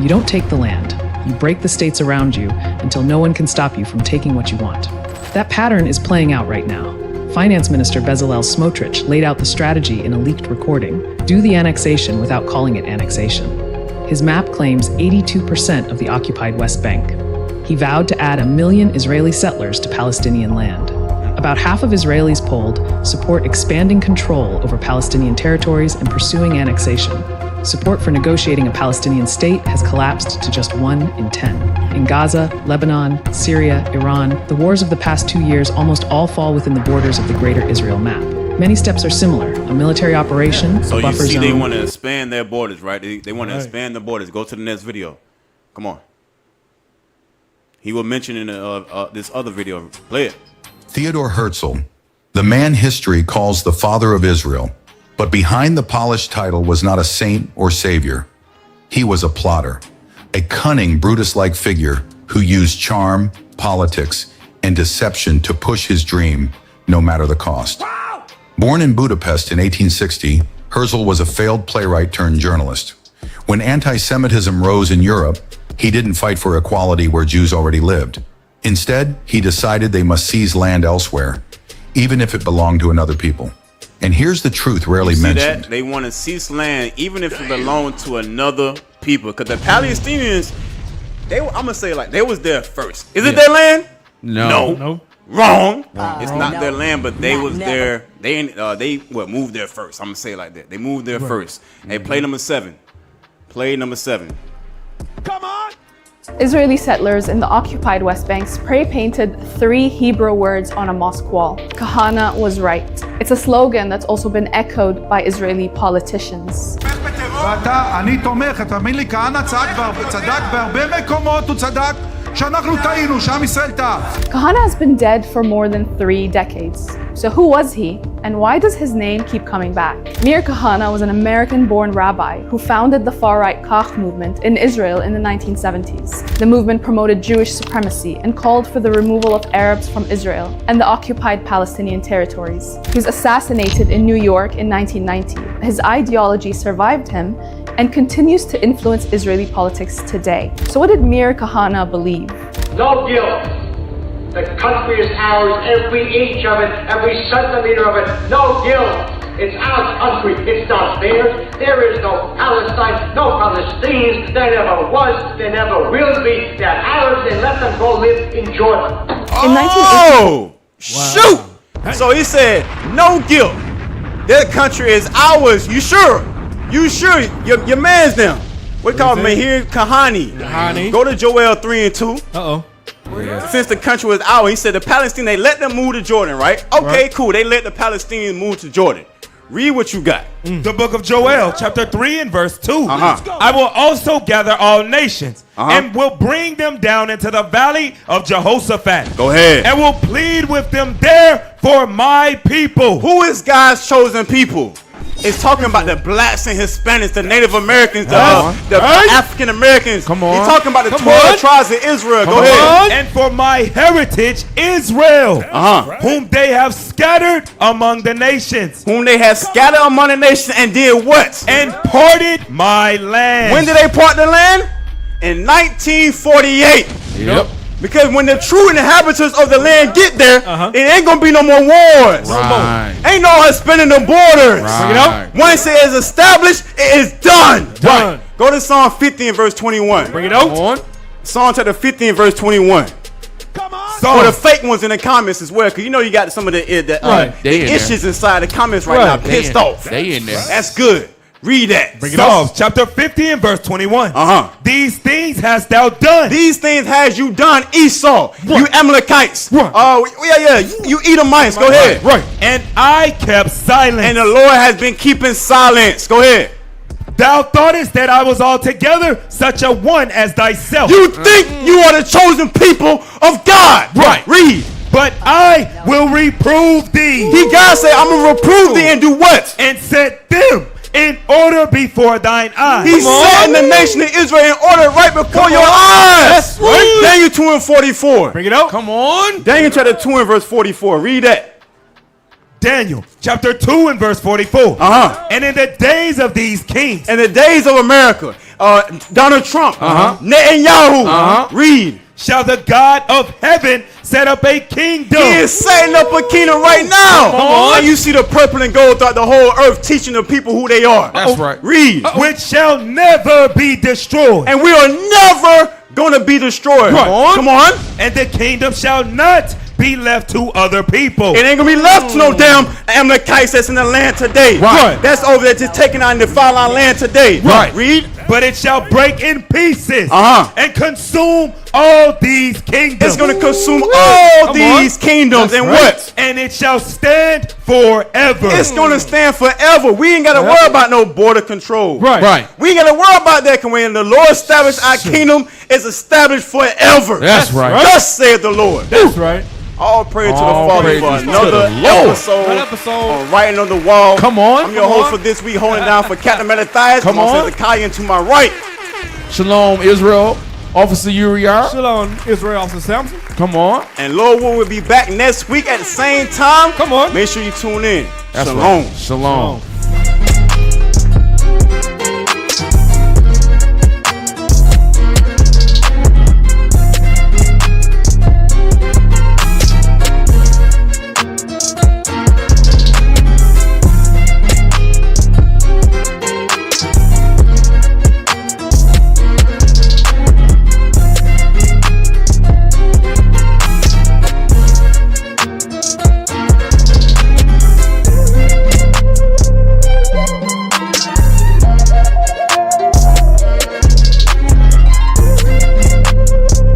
You don't take the land. You break the states around you until no one can stop you from taking what you want. That pattern is playing out right now. Finance Minister Bezalel Smotrich laid out the strategy in a leaked recording: do the annexation without calling it annexation. His map claims 82% of the occupied West Bank. He vowed to add 1 million Israeli settlers to Palestinian land. About half of Israelis polled support expanding control over Palestinian territories and pursuing annexation. Support for negotiating a Palestinian state has collapsed to just 1 in 10. In Gaza, Lebanon, Syria, Iran, the wars of the past 2 years almost all fall within the borders of the Greater Israel map. Many steps are similar: a military operation, So a you buffer see zone. they want to expand their borders, right? They want to expand the borders. Go to the next video. Come on. He will mention in this other video. Play it. Theodor Herzl, the man history calls the father of Israel, but behind the polished title was not a saint or savior. He was a plotter, a cunning Brutus-like figure who used charm, politics, and deception to push his dream, no matter the cost. Born in Budapest in 1860, Herzl was a failed playwright turned journalist. When anti-Semitism rose in Europe, he didn't fight for equality where Jews already lived. Instead, he decided they must seize land elsewhere, even if it belonged to another people. And here's the truth rarely You see mentioned. that? They want to seize land even if it belonged to another people. Because the Palestinians, I'm going to say like they was there first. Is it their land? No. Wrong. It's not their land, but they was there. They moved there first. I'm going to say it like that. They moved there first. Hey, play number 7. Play number 7. Israeli settlers in the occupied West Bank spray painted 3 Hebrew words on a mosque wall. Kahana was right. It's a slogan that's also been echoed by Israeli politicians. אני תומך, אתה מבין לי, כהנא צדק בהרבה מקומות, הוא צדק שאנחנו טעינו, שעם ישראל טעה. Kahana has been dead for more than 3 decades. So who was he, and why does his name keep coming back? Meir Kahana was an American-born rabbi who founded the far-right Kach movement in Israel in the 1970s. The movement promoted Jewish supremacy and called for the removal of Arabs from Israel and the occupied Palestinian territories. He was assassinated in New York in 1990. His ideology survived him and continues to influence Israeli politics today. So what did Meir Kahana believe? No guilt. The country is ours, every inch of it, every centimeter of it. No guilt. It's our country. It's not theirs. There is no Palestine, no Palestinians. There never was. There never will be. They're Arabs, and let them go live in Jordan. Oh, shoot. So he said, no guilt. Their country is ours. You sure? You sure? Your man's them. We call him Meir Kahani. Go to Joel 3 and 2. Uh-oh. Since the country was ours, he said the Palestinians, they let them move to Jordan, right? Okay, cool. They let the Palestinians move to Jordan. Read what you got. The book of Joel, chapter 3 and verse 2. I will also gather all nations and will bring them down into the valley of Jehoshaphat. Go ahead. And will plead with them there for my people. Who is God's chosen people? It's talking about the blacks and Hispanics, the Native Americans, the African Americans. Come on. He's talking about the 12 tribes of Israel. Go ahead. And for my heritage, Israel, whom they have scattered among the nations. Whom they have scattered among the nations and did what? And parted my land. When did they part the land? In 1948. Yep. Because when the true inhabitants of the land get there, it ain't gonna be no more wars. Right. Ain't no us spinning the borders. Right. You know? Once it is established, it is done. Done. Go to Psalm 50 and verse 21. Bring it out. Come on. Psalm chapter 50 and verse 21. For the fake ones in the comments as well, because you know you got some of the issues inside the comments right now, pissed off. They in there. That's good. Read that. Psalms chapter 50 and verse 21. These things hast thou done. These things has you done, Esau. You Amalekites. You Edomites. Go ahead. Right. And I kept silence. And the Lord has been keeping silence. Go ahead. Thou thoughtest that I was altogether such a one as thyself. You think you are the chosen people of God. Right. Read. But I will reprove thee. God said, I'm going to reprove thee and do what? And set them in order before thine eyes. He's setting the nation of Israel in order right before your eyes. Right? Daniel 2 and 44. Bring it out. Come on. Daniel chapter 2 and verse 44. Read that. Daniel chapter 2 and verse 44. And in the days of these kings. In the days of America, Donald Trump, Netanyahu. Read. Shall the God of heaven set up a kingdom? He is setting up a kingdom right now. And you see the purple and gold throughout the whole earth teaching the people who they are. That's right. Read. Which shall never be destroyed. And we are never going to be destroyed. Right. Come on. And the kingdom shall not be left to other people. It ain't gonna be left to no damn Amalekites that's in the land today. Right. That's over there just taking out and defiling our land today. Right. Read. But it shall break in pieces and consume all these kingdoms. It's gonna consume all these kingdoms. And what? And it shall stand forever. It's gonna stand forever. We ain't gotta worry about no border control. Right. We ain't gotta worry about that. When the Lord established our kingdom, it's established forever. That's right. Thus saith the Lord. That's right. All praise to the All Father praise for to the another Lord. episode on Writing on the Wall. Come on. I'm your host for this week, holding down for Captain Mattathias. Come on. Hezekiah to my right. Shalom, Israel. Officer Uriah. Shalom, Israel, Officer Samson. Come on. And Lord will be back next week at the same time. Come on. Make sure you tune in. That's Shalom. right. Shalom.